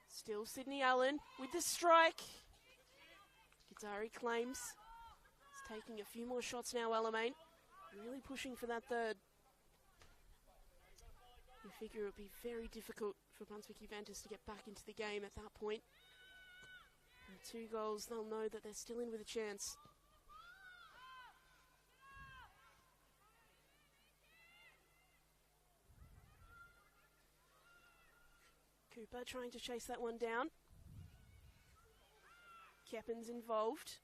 Still Sydney Allen with the strike. Gazzari claims. He's taking a few more shots now, Alamein. Really pushing for that third. You figure it would be very difficult for Brunswick Juventus to get back into the game at that point. And 2 goals, they'll know that they're still in with a chance. Cooper trying to chase that one down. Keppin's involved.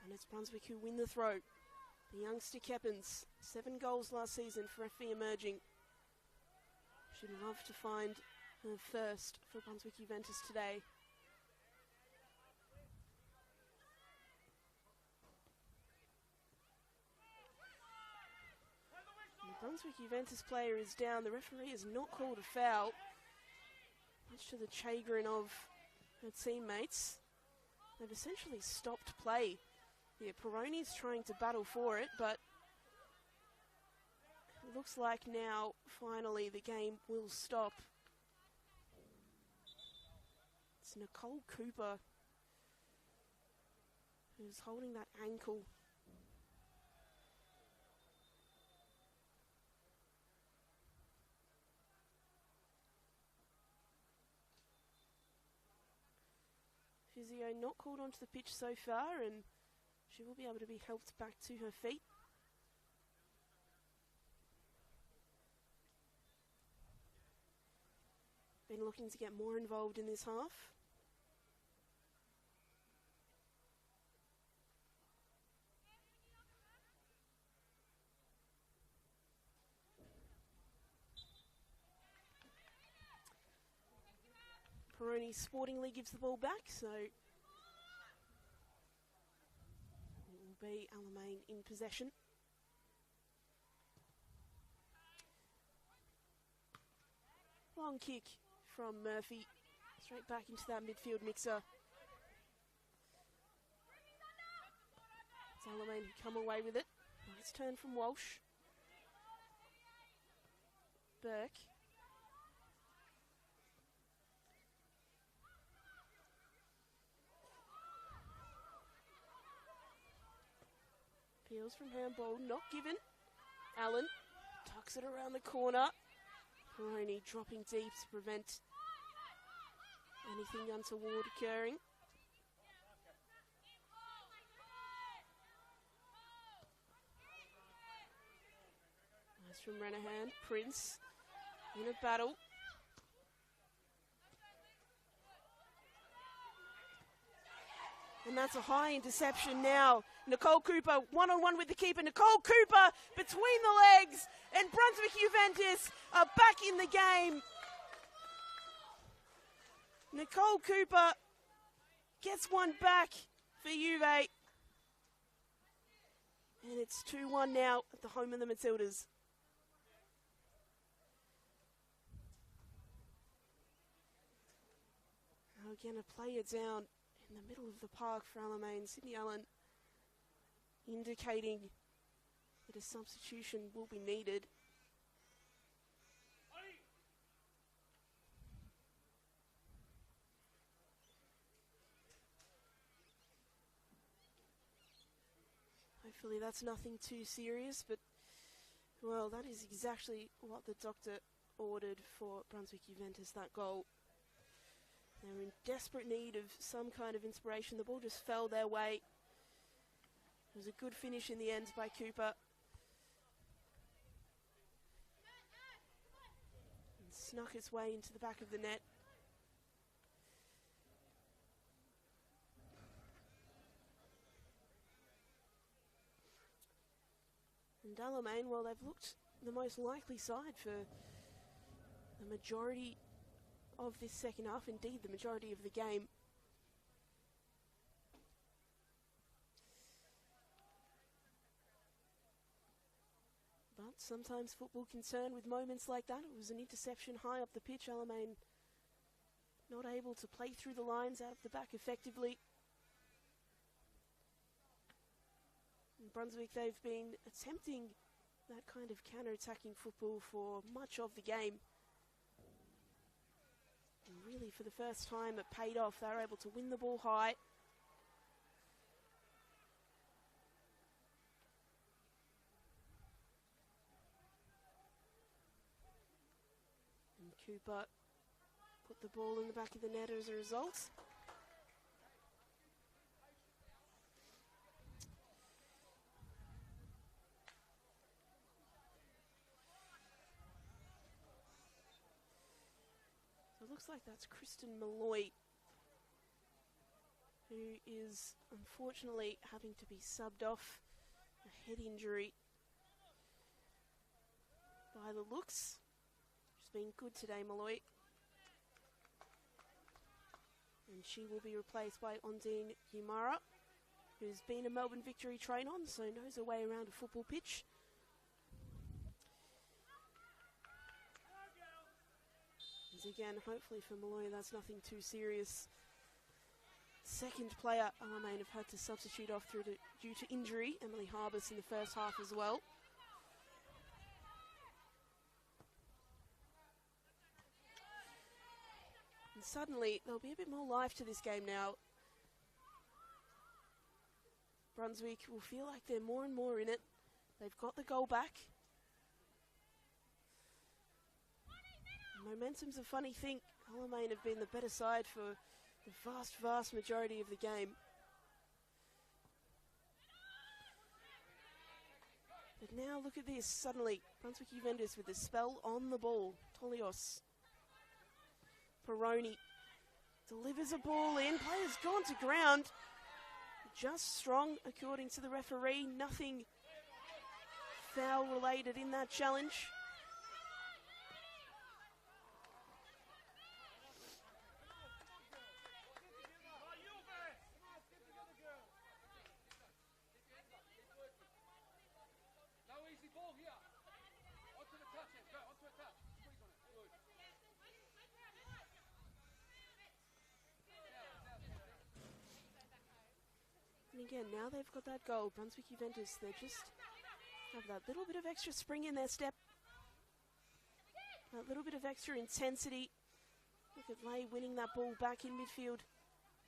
And it's Brunswick who win the throw. The youngster Keppins, 7 goals last season for FV Emerging. Should love to find her first for Brunswick Juventus today. The Brunswick Juventus player is down. The referee has not called a foul, much to the chagrin of her teammates. They've essentially stopped play. Yeah, Peroni's trying to battle for it, but it looks like now, finally, the game will stop. It's Nicole Cooper who's holding that ankle. Physio not called onto the pitch so far, and she will be able to be helped back to her feet. Been looking to get more involved in this half. Peroni sportingly gives the ball back, so it will be Alamein in possession. Long kick from Murphy, straight back into that midfield mixer. It's Alamein who come away with it. Nice turn from Walsh. Burke. Peels from handball, not given. Allen tucks it around the corner. Peroni dropping deep to prevent anything untoward occurring. Nice from Renahan. Prince in a battle. And that's a high interception now. Nicole Cooper one-on-one with the keeper. Nicole Cooper between the legs. And Brunswick Juventus are back in the game. Nicole Cooper gets one back for Juve. And it's 2-1 now at the home of the Matildas. Now again, a player down in the middle of the park for Alamein. Sydney Allen indicating that a substitution will be needed. Hopefully that's nothing too serious, but, well, that is exactly what the doctor ordered for Brunswick Juventus, that goal. They were in desperate need of some kind of inspiration. The ball just fell their way. It was a good finish in the end by Cooper. And snuck its way into the back of the net. And Alamein, well, they've looked the most likely side for the majority of this second half, indeed the majority of the game. But sometimes football can turn with moments like that. It was an interception high up the pitch. Alamein not able to play through the lines out of the back effectively. In Brunswick, they've been attempting that kind of counter-attacking football for much of the game. And really, for the first time, it paid off. They were able to win the ball high. And Cooper put the ball in the back of the net as a result. So it looks like that's Kristen Malloy, who is unfortunately having to be subbed off, a head injury by the looks. She's been good today, Malloy. And she will be replaced by Ondine Yumara, who's been a Melbourne Victory train-on, so knows her way around a football pitch. And again, hopefully for Malloy, that's nothing too serious. Second player Alamein have had to substitute off due to injury, Emily Harbus, in the first half as well. And suddenly, there'll be a bit more life to this game now. Brunswick will feel like they're more and more in it. They've got the goal back. Momentum's a funny thing. Alamein have been the better side for the vast majority of the game. But now look at this, suddenly, Brunswick Juventus with the spell on the ball. Tolios. Peroni delivers a ball in, player's gone to ground. Just strong, according to the referee. Nothing foul related in that challenge. And again, now they've got that goal. Brunswick Juventus, they just have that little bit of extra spring in their step. That little bit of extra intensity. Look at Lay winning that ball back in midfield.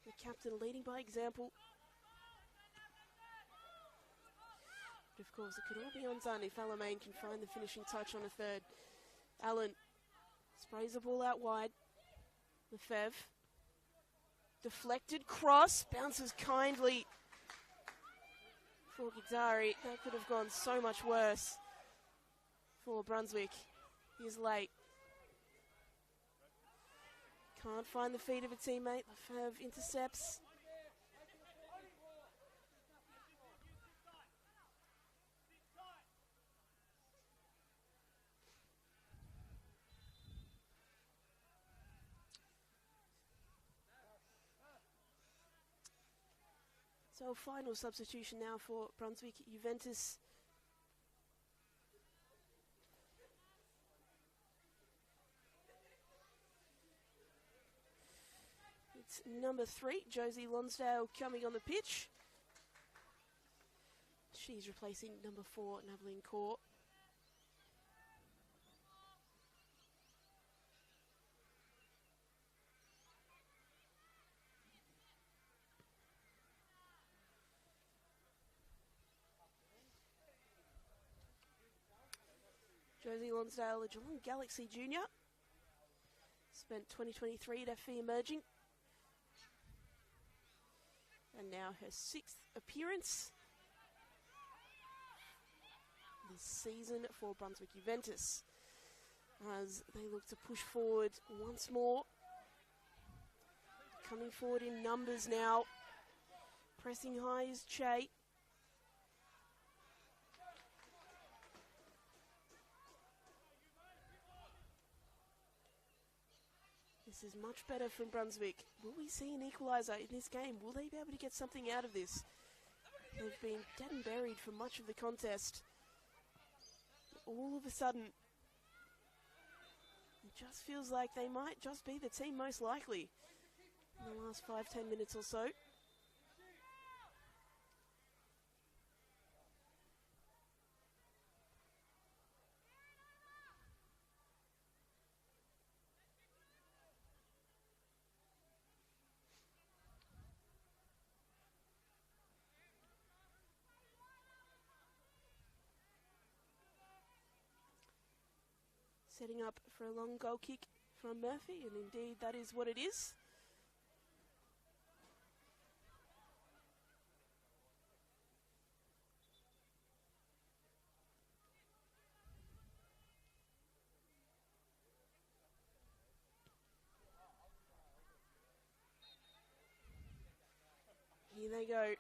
The captain leading by example. But of course, it could all be undone if Alamein can find the finishing touch on a third. Allen sprays the ball out wide. Lefebvre. Deflected cross. Bounces kindly for Gidari. That could have gone so much worse for Brunswick. He's late. Can't find the feet of a teammate. Lefebvre intercepts. So final substitution now for Brunswick Juventus. It's number 3, Josie Lonsdale, coming on the pitch. She's replacing number 4, Naveline Kaur. Josie Lonsdale, a Geelong Galaxy junior. Spent 2023 at FE Emerging. And now her 6th appearance this season for Brunswick Juventus, as they look to push forward once more. Coming forward in numbers now. Pressing high is Che. This is much better from Brunswick. Will we see an equaliser in this game? Will they be able to get something out of this? They've been dead and buried for much of the contest. All of a sudden, it just feels like they might just be the team most likely in the last 5-10 minutes or so. Setting up for a long goal kick from Murphy, and indeed that is what it is. Here they go.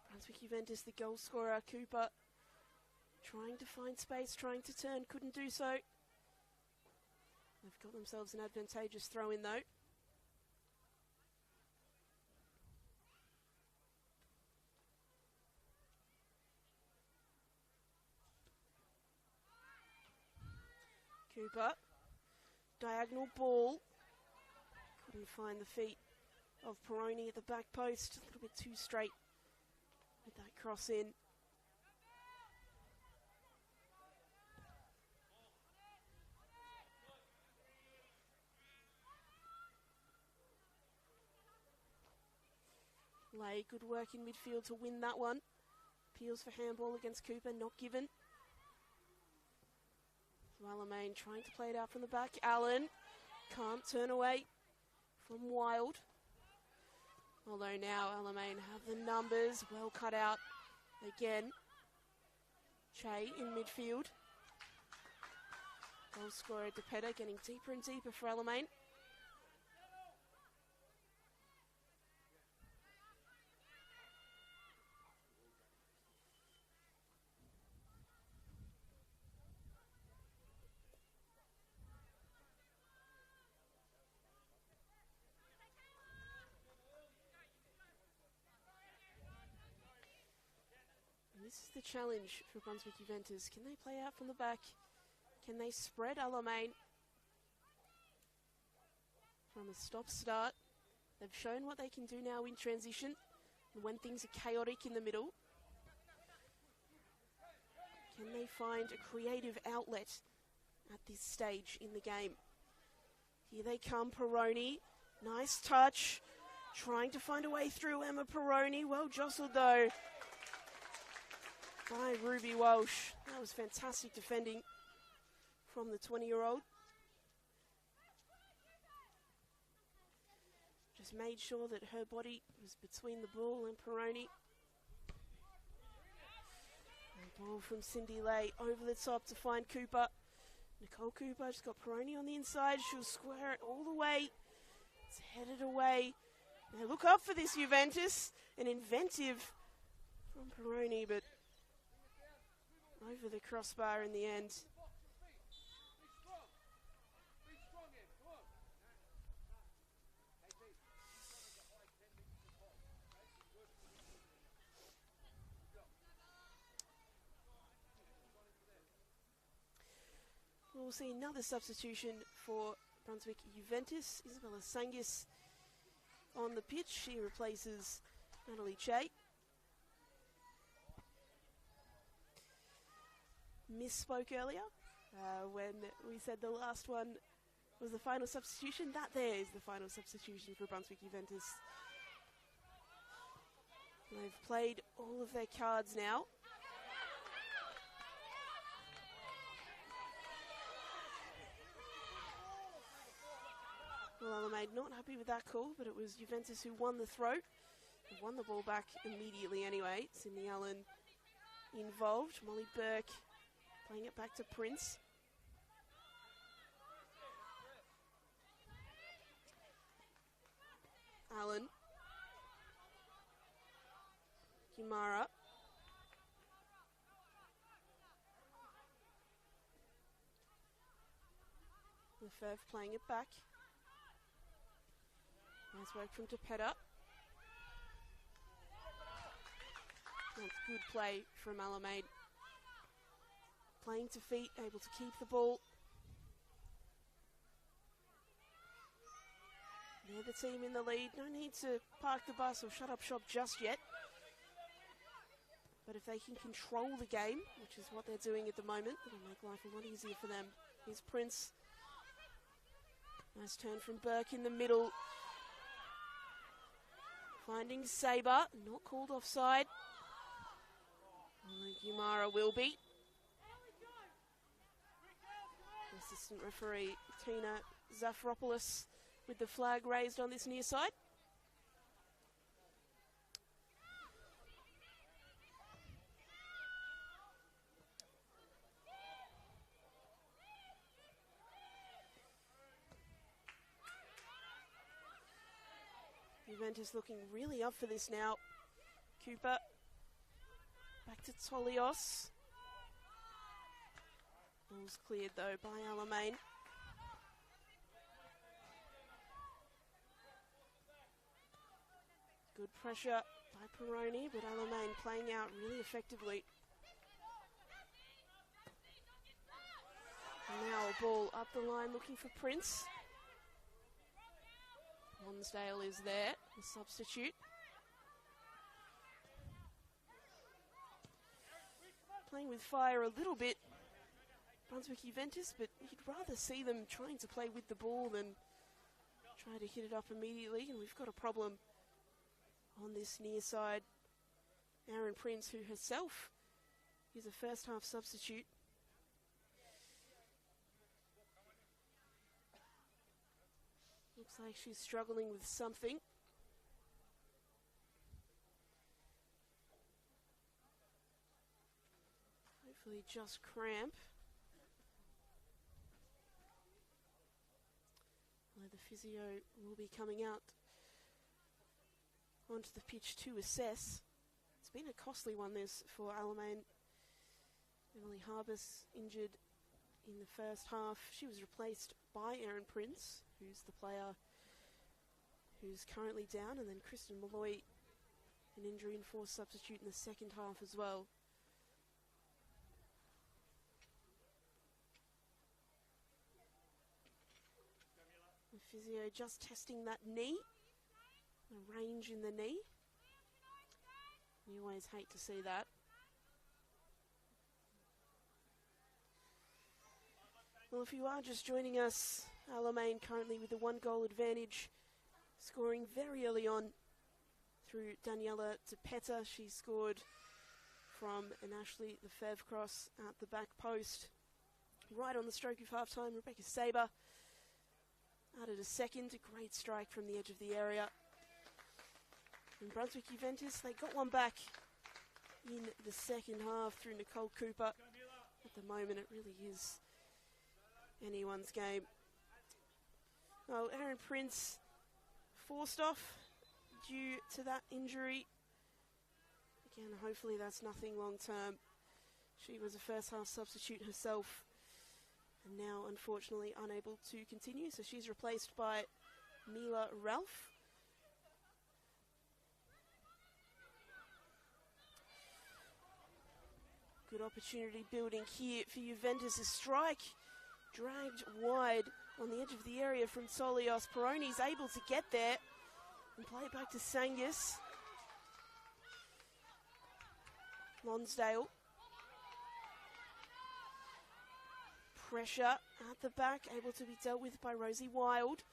Brunswick Juventus, the goal scorer, Cooper, trying to find space, trying to turn, couldn't do so. They've got themselves an advantageous throw in though. Cooper, diagonal ball. Couldn't find the feet of Peroni at the back post. A little bit too straight with that cross in. Lay, good work in midfield to win that one. Appeals for handball against Cooper, not given. So Alamein trying to play it out from the back. Allen can't turn away from Wild. Although now Alamein have the numbers, well cut out again. Che in midfield. Goal scorer DePetta getting deeper and deeper for Alamein. This is the challenge for Brunswick Juventus. Can they play out from the back? Can they spread Alamein from a stop-start? They've shown what they can do now in transition and when things are chaotic in the middle. Can they find a creative outlet at this stage in the game? Here they come, Peroni. Nice touch. Trying to find a way through, Emma Peroni. Well jostled though by Ruby Walsh. That was fantastic defending from the 20-year-old. Just made sure that her body was between the ball and Peroni. And ball from Cindy Lay over the top to find Cooper. Nicole Cooper just got Peroni on the inside. She'll square it all the way. It's headed away. Now look up for this Juventus. An inventive from Peroni, but over the crossbar in the end. We'll see another substitution for Brunswick Juventus. Isabella Sangis on the pitch. She replaces Natalie Che. Misspoke earlier when we said the last one was the final substitution. That there is the final substitution for Brunswick Juventus. They've played all of their cards now. Well, Alamein not happy with that call, but it was Juventus who won the throw. They won the ball back immediately anyway. Sydney Allen involved. Molly Burke playing it back to Prince. Allen. Kimara. Lefebvre playing it back. Nice work from Tepeta. That's good play from Alamein. Playing to feet, able to keep the ball. They're the team in the lead. No need to park the bus or shut up shop just yet. But if they can control the game, which is what they're doing at the moment, it'll make life a lot easier for them. Here's Prince. Nice turn from Burke in the middle. Finding Sabre, not called offside. Gumara will be. Assistant referee Tina Zafropoulos with the flag raised on this near side. Juventus looking really up for this now. Cooper. Back to Tolios. Ball's cleared though by Alamein. Good pressure by Peroni, but Alamein playing out really effectively. And now a ball up the line looking for Prince. Lonsdale is there, the substitute. Playing with fire a little bit, Brunswick Juventus, but you'd rather see them trying to play with the ball than try to hit it up immediately. And we've got a problem on this near side. Aaron Prince, who herself is a first half substitute. Looks like she's struggling with something. Hopefully just cramp. Well, the physio will be coming out onto the pitch to assess. It's been a costly one this for Alamein. Emily Harbus injured in the first half. She was replaced by Erin Prince, who's the player who's currently down, and then Kristen Malloy, an injury enforced substitute in the second half as well. The physio just testing that knee, the range in the knee. You always hate to see that. Well, if you are just joining us, Alamein currently with a 1-goal advantage, scoring very early on through Daniela Tepeta. She scored from an Ashley Lefebvre cross at the back post. Right on the stroke of half-time, Rebecca Sabre added a second, a great strike from the edge of the area. And Brunswick Juventus, they got one back in the second half through Nicole Cooper. At the moment, it really is anyone's game. Well, Aaron Prince forced off due to that injury. Again, hopefully that's nothing long term. She was a first half substitute herself and now unfortunately unable to continue, so she's replaced by Mila Ralph. Good opportunity building here for Juventus. A strike dragged wide on the edge of the area from Solios. Peroni's able to get there and play it back to Sangus. Lonsdale. Pressure at the back, able to be dealt with by Rosie Wild.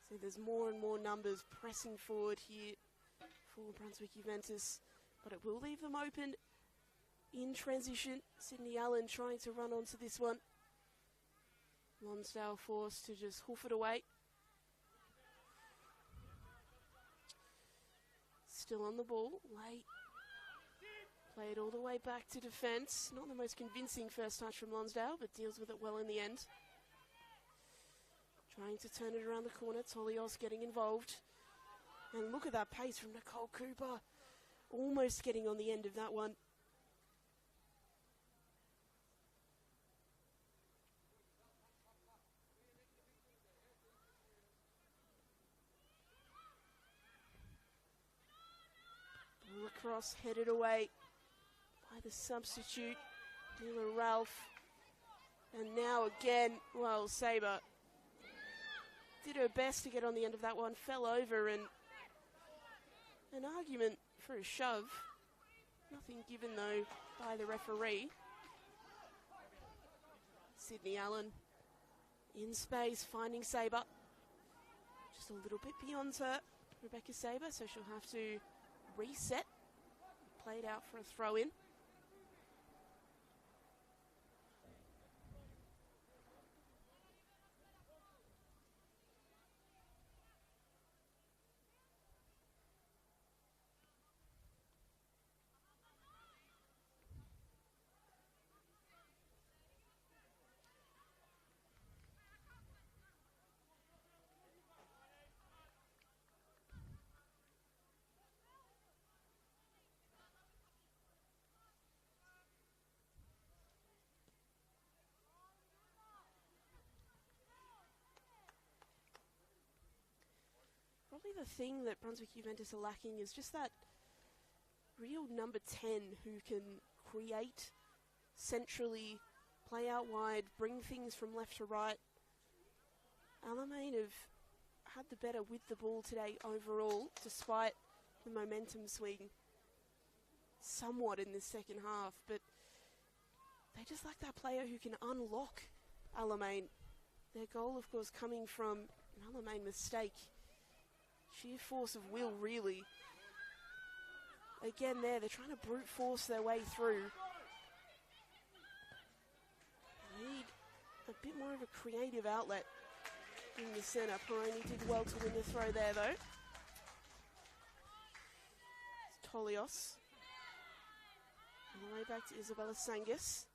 So there's more and more numbers pressing forward here for Brunswick Juventus, but it will leave them open in transition. Sydney Allen trying to run onto this one. Lonsdale forced to just hoof it away. Still on the ball, late. Played all the way back to defence. Not the most convincing first touch from Lonsdale, but deals with it well in the end. Trying to turn it around the corner, Tolios getting involved. And look at that pace from Nicole Cooper. Almost getting on the end of that one. Ball across, headed away by the substitute, Miller Ralph. And now again, well, Sabre did her best to get on the end of that one, fell over, and an argument for a shove. Nothing given though by the referee. Sydney Allen in space, finding Sabre. Just a little bit beyond her, Rebecca Sabre, so she'll have to reset. Played out for a throw in. Probably the thing that Brunswick Juventus are lacking is just that real number 10 who can create centrally, play out wide, bring things from left to right. Alamein have had the better with the ball today overall, despite the momentum swing somewhat in this second half, but they just lack that player who can unlock Alamein. Their goal, of course, coming from an Alamein mistake. Sheer force of will, really. Again they're trying to brute force their way through. They need a bit more of a creative outlet in the centre. Peroni did well to win the throw there, though. It's Tolios. On the way back to Isabella Sangus.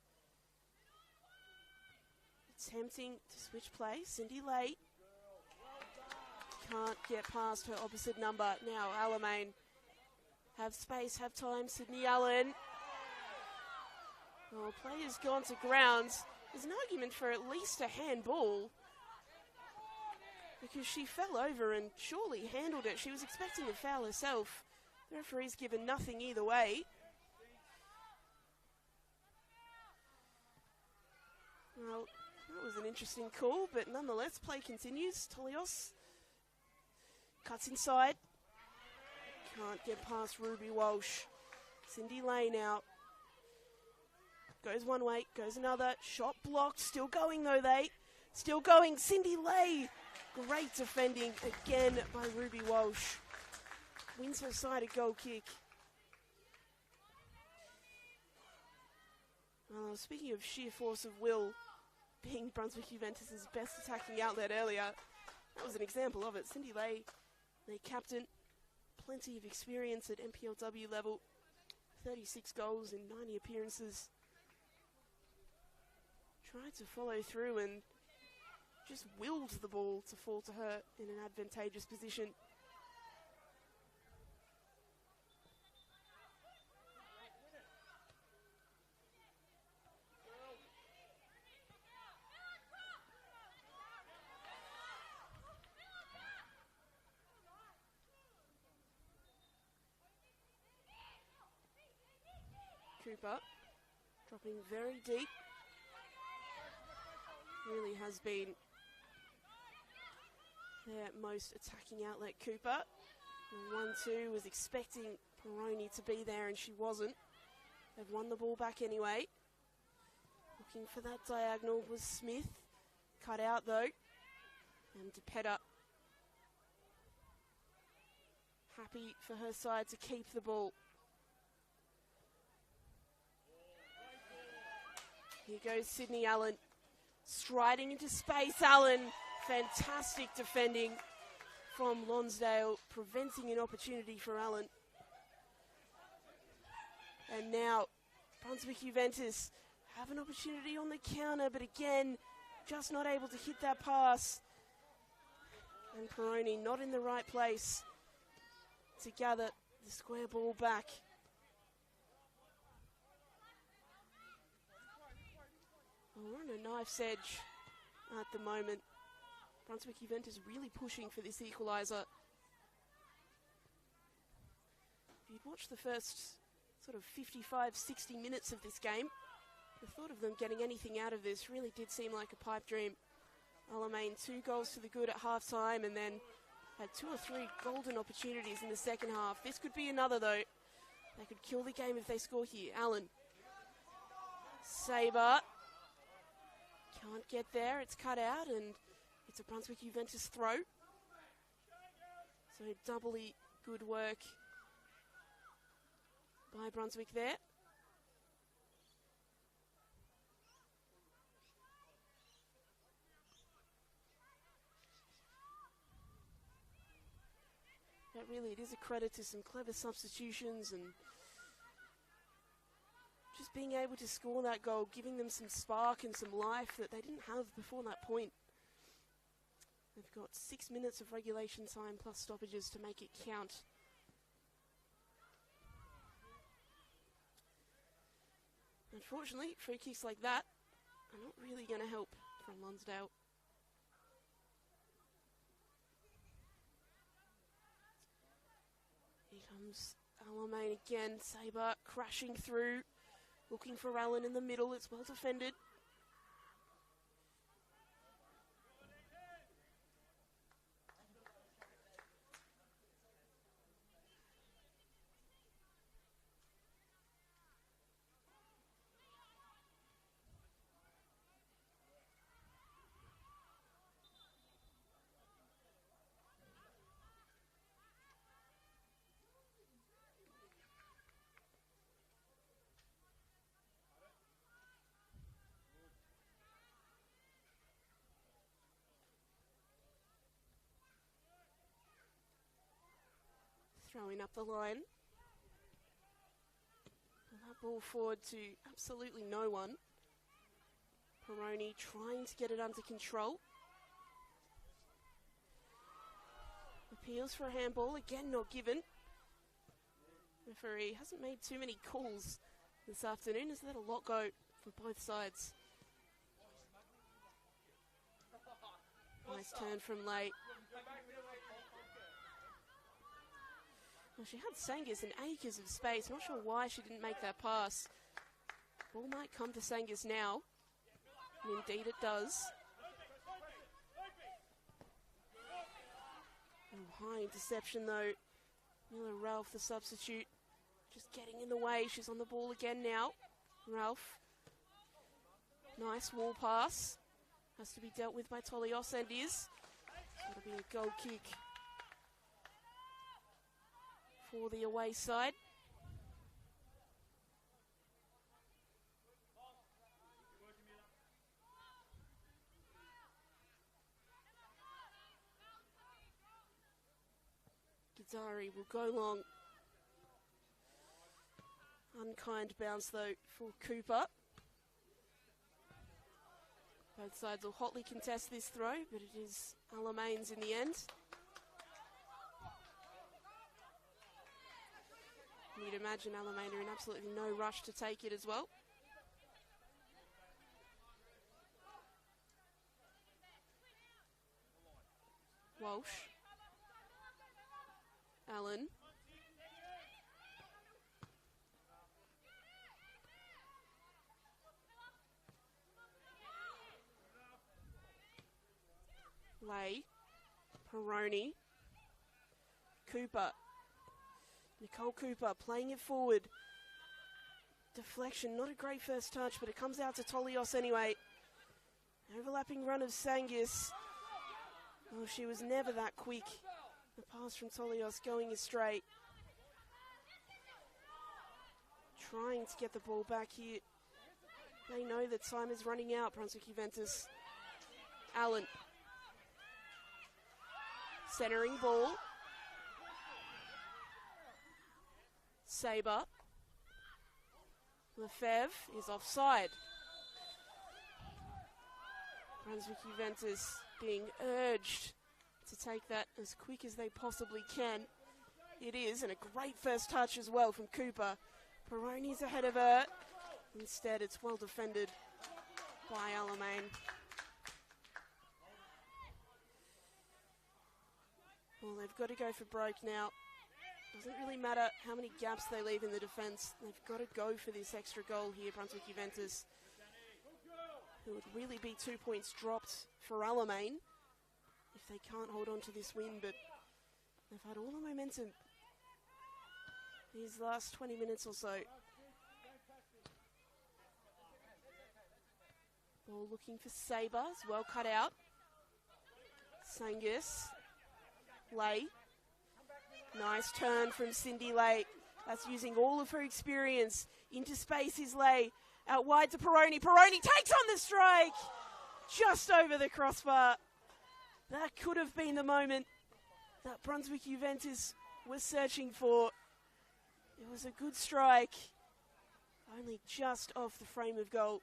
Attempting to switch play. Cindy Lay. Can't get past her opposite number. Now Alamein have space, have time. Sydney Allen. Well, player's gone to ground. There's an argument for at least a handball because she fell over and surely handled it. She was expecting a foul herself. The referee's given nothing either way. Well, that was an interesting call, but nonetheless, play continues. Tolios cuts inside. Can't get past Ruby Walsh. Cindy Lay now. Goes one way, goes another. Shot blocked. Still going though, they. Still going. Cindy Lay. Great defending again by Ruby Walsh. Wins her side a goal kick. Speaking of sheer force of will, being Brunswick Juventus' best attacking outlet earlier, that was an example of it. Cindy Lay, their captain, plenty of experience at NPLW level, 36 goals in 90 appearances. Tried to follow through and just willed the ball to fall to her in an advantageous position. Cooper dropping very deep. Really has been their most attacking outlet, Cooper. 1-2 was expecting Peroni to be there and she wasn't. They've won the ball back anyway. Looking for that diagonal was Smith. Cut out though. And DePetta happy for her side to keep the ball. Here goes Sydney Allen. Striding into space, Allen. Fantastic defending from Lonsdale, preventing an opportunity for Allen. And now, Brunswick Juventus have an opportunity on the counter, but again, just not able to hit that pass. And Peroni not in the right place to gather the square ball back. Well, we're on a knife's edge at the moment. Brunswick Juventus really pushing for this equaliser. If you'd watched the first sort of 55, 60 minutes of this game, the thought of them getting anything out of this really did seem like a pipe dream. Alamein 2 goals to the good at half-time and then had 2 or 3 golden opportunities in the second half. This could be another though. They could kill the game if they score here. Allen. Sabre. Can't get there. It's cut out and it's a Brunswick Juventus throw. So doubly good work by Brunswick there. But really, it is a credit to some clever substitutions and just being able to score that goal, giving them some spark and some life that they didn't have before that point. They've got 6 minutes of regulation time plus stoppages to make it count. Unfortunately, free kicks like that are not really going to help from Lonsdale. Here comes Alamein again. Sabre crashing through, looking for Allen in the middle. It's well defended. Throwing up the line. And that ball forward to absolutely no one. Peroni trying to get it under control. Appeals for a handball, again not given. Referee hasn't made too many calls this afternoon, has let a lot go for both sides. Nice turn from late. Well, she had Sangus in acres of space. Not sure why she didn't make that pass. Ball might come to Sangus now. And indeed it does. Oh, high interception though. Miller Ralph, the substitute, just getting in the way. She's on the ball again now. Ralph. Nice wall pass. Has to be dealt with by Tolios and is. It'll be a goal kick for the away side. Gazari will go long. Unkind bounce though for Cooper. Both sides will hotly contest this throw, but it is Alamein's in the end. You'd imagine Alamein are in absolutely no rush to take it as well. Walsh. Allen. Lay. Peroni. Cooper. Nicole Cooper playing it forward. Deflection, not a great first touch, but it comes out to Tolios anyway. Overlapping run of Sangus. Oh, she was never that quick. The pass from Tolios going astray. Trying to get the ball back here. They know that time is running out, Brunswick Juventus. Allen. Centering ball. Sabre. Lefebvre is offside. Brunswick Juventus being urged to take that as quick as they possibly can. It is, and a great first touch as well from Cooper. Peroni's ahead of her. Instead, it's well defended by Alamein. Well, they've got to go for broke now. Doesn't really matter how many gaps they leave in the defence. They've got to go for this extra goal here, Brunswick Juventus. It would really be 2 points dropped for Alamein if they can't hold on to this win, but they've had all the momentum these last 20 minutes or so. Ball looking for Sabre, well cut out. Sangis. Lay. Nice turn from Cindy Lay. That's using all of her experience. Into space is Lay. Out wide to Peroni. Peroni takes on the strike. Just over the crossbar. That could have been the moment that Brunswick Juventus was searching for. It was a good strike. Only just off the frame of goal.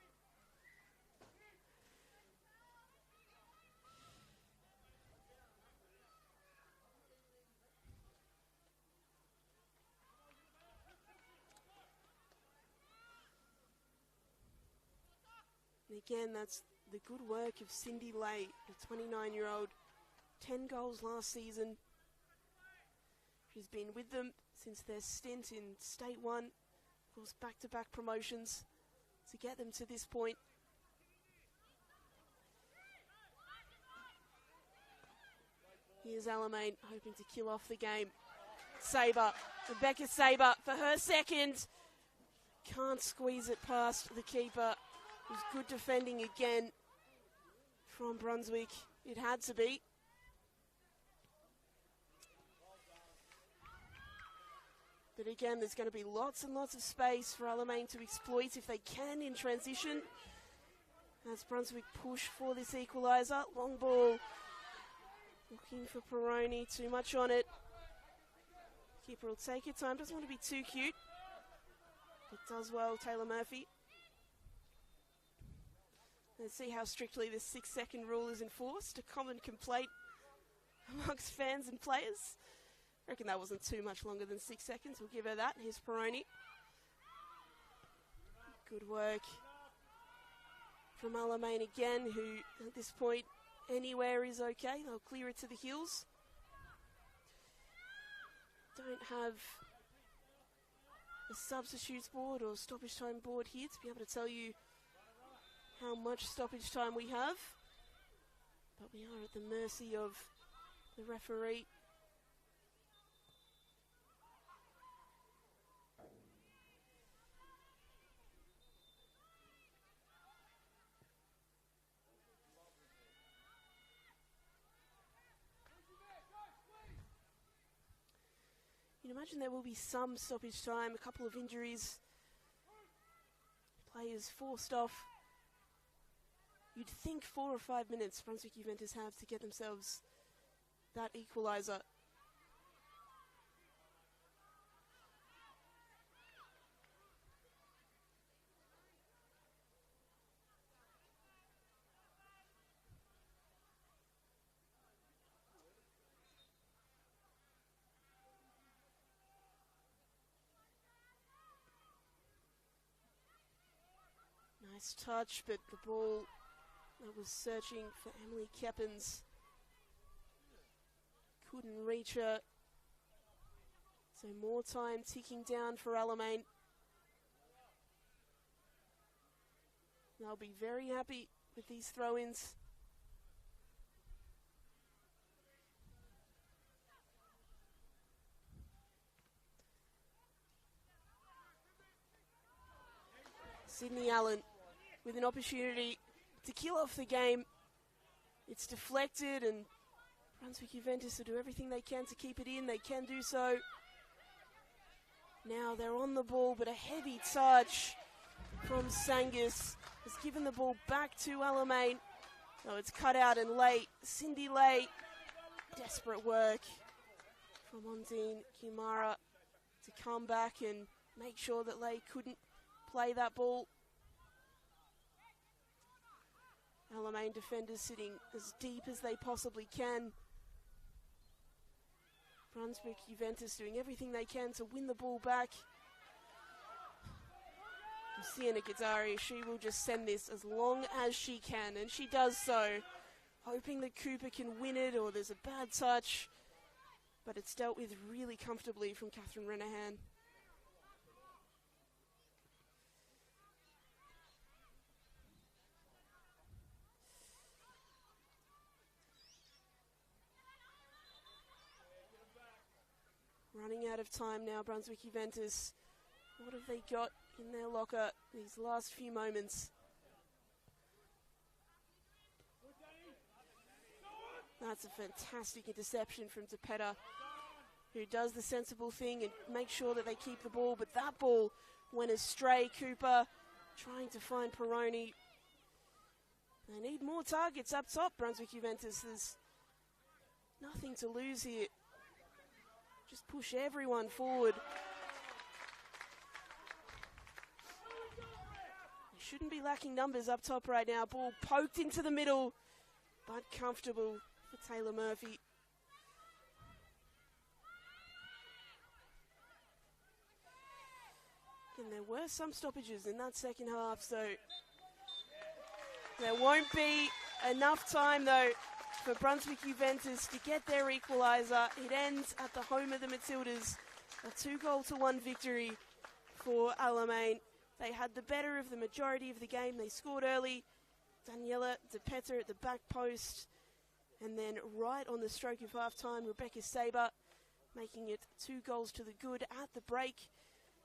And again, that's the good work of Cindy Lay, the 29-year-old. 10 goals last season. She's been with them since their stint in State 1. Of course, back-to-back promotions to get them to this point. Here's Alamein hoping to kill off the game. Sabre, Rebecca Sabre for her second. Can't squeeze it past the keeper. It was good defending again from Brunswick. It had to be. But again, there's going to be lots and lots of space for Alamein to exploit if they can in transition. As Brunswick push for this equaliser. Long ball. Looking for Peroni. Too much on it. Keeper will take your time. Doesn't want to be too cute. It does well, Taylor Murphy. Let's see how strictly this 6-second rule is enforced. A common complaint amongst fans and players. I reckon that wasn't too much longer than 6 seconds. We'll give her that. Here's Peroni. Good work from Alamein again, who at this point, anywhere is okay. They'll clear it to the heels. Don't have a substitutes board or stoppage time board here to be able to tell you how much stoppage time we have. But we are at the mercy of the referee. You can imagine there will be some stoppage time, a couple of injuries, players forced off. You'd think 4 or 5 minutes Brunswick Juventus have to get themselves that equaliser. Nice touch, but the ball that was searching for Emily Keppens couldn't reach her. So more time ticking down for Alamein. They'll be very happy with these throw-ins. Sydney Allen with an opportunity to kill off the game. It's deflected, and Brunswick Juventus will do everything they can to keep it in. They can do so. Now they're on the ball, but a heavy touch from Sangis has given the ball back to Alamein. Oh, it's cut out and late. Cindy Lay, desperate work from Ondine Kimara to come back and make sure that Lay couldn't play that ball. Alamein defenders sitting as deep as they possibly can. Brunswick Juventus doing everything they can to win the ball back. Sienna Gazzari, she will just send this as long as she can, and she does so, hoping that Cooper can win it or there's a bad touch, but it's dealt with really comfortably from Catherine Renahan. Running out of time now, Brunswick Juventus. What have they got in their locker these last few moments? That's a fantastic interception from DePetta, who does the sensible thing and makes sure that they keep the ball, but that ball went astray. Cooper trying to find Peroni. They need more targets up top, Brunswick Juventus. There's nothing to lose here. Just push everyone forward. They shouldn't be lacking numbers up top right now. Ball poked into the middle, but comfortable for Taylor Murphy. And there were some stoppages in that second half, so there won't be enough time though for Brunswick Juventus to get their equaliser. It ends at the home of the Matildas, a 2-1 victory for Alamein. They had the better of the majority of the game. They scored early. Daniela DePetta at the back post, and then right on the stroke of half-time, Rebecca Saber making it 2 goals to the good at the break.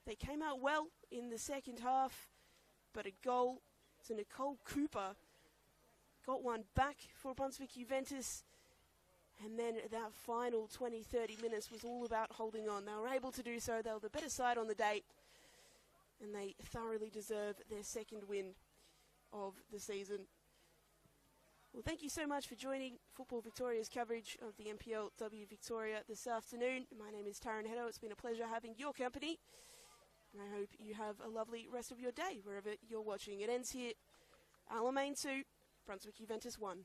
They came out well in the second half, but a goal to Nicole Cooper got one back for Brunswick Juventus, and then that final 20-30 minutes was all about holding on. They were able to do so. They were the better side on the day, and they thoroughly deserve their second win of the season. Well, thank you so much for joining Football Victoria's coverage of the NPLW Victoria this afternoon. My name is Taryn Heddo. It's been a pleasure having your company, and I hope you have a lovely rest of your day wherever you're watching. It ends here. Alamein 2, Brunswick Juventus 1.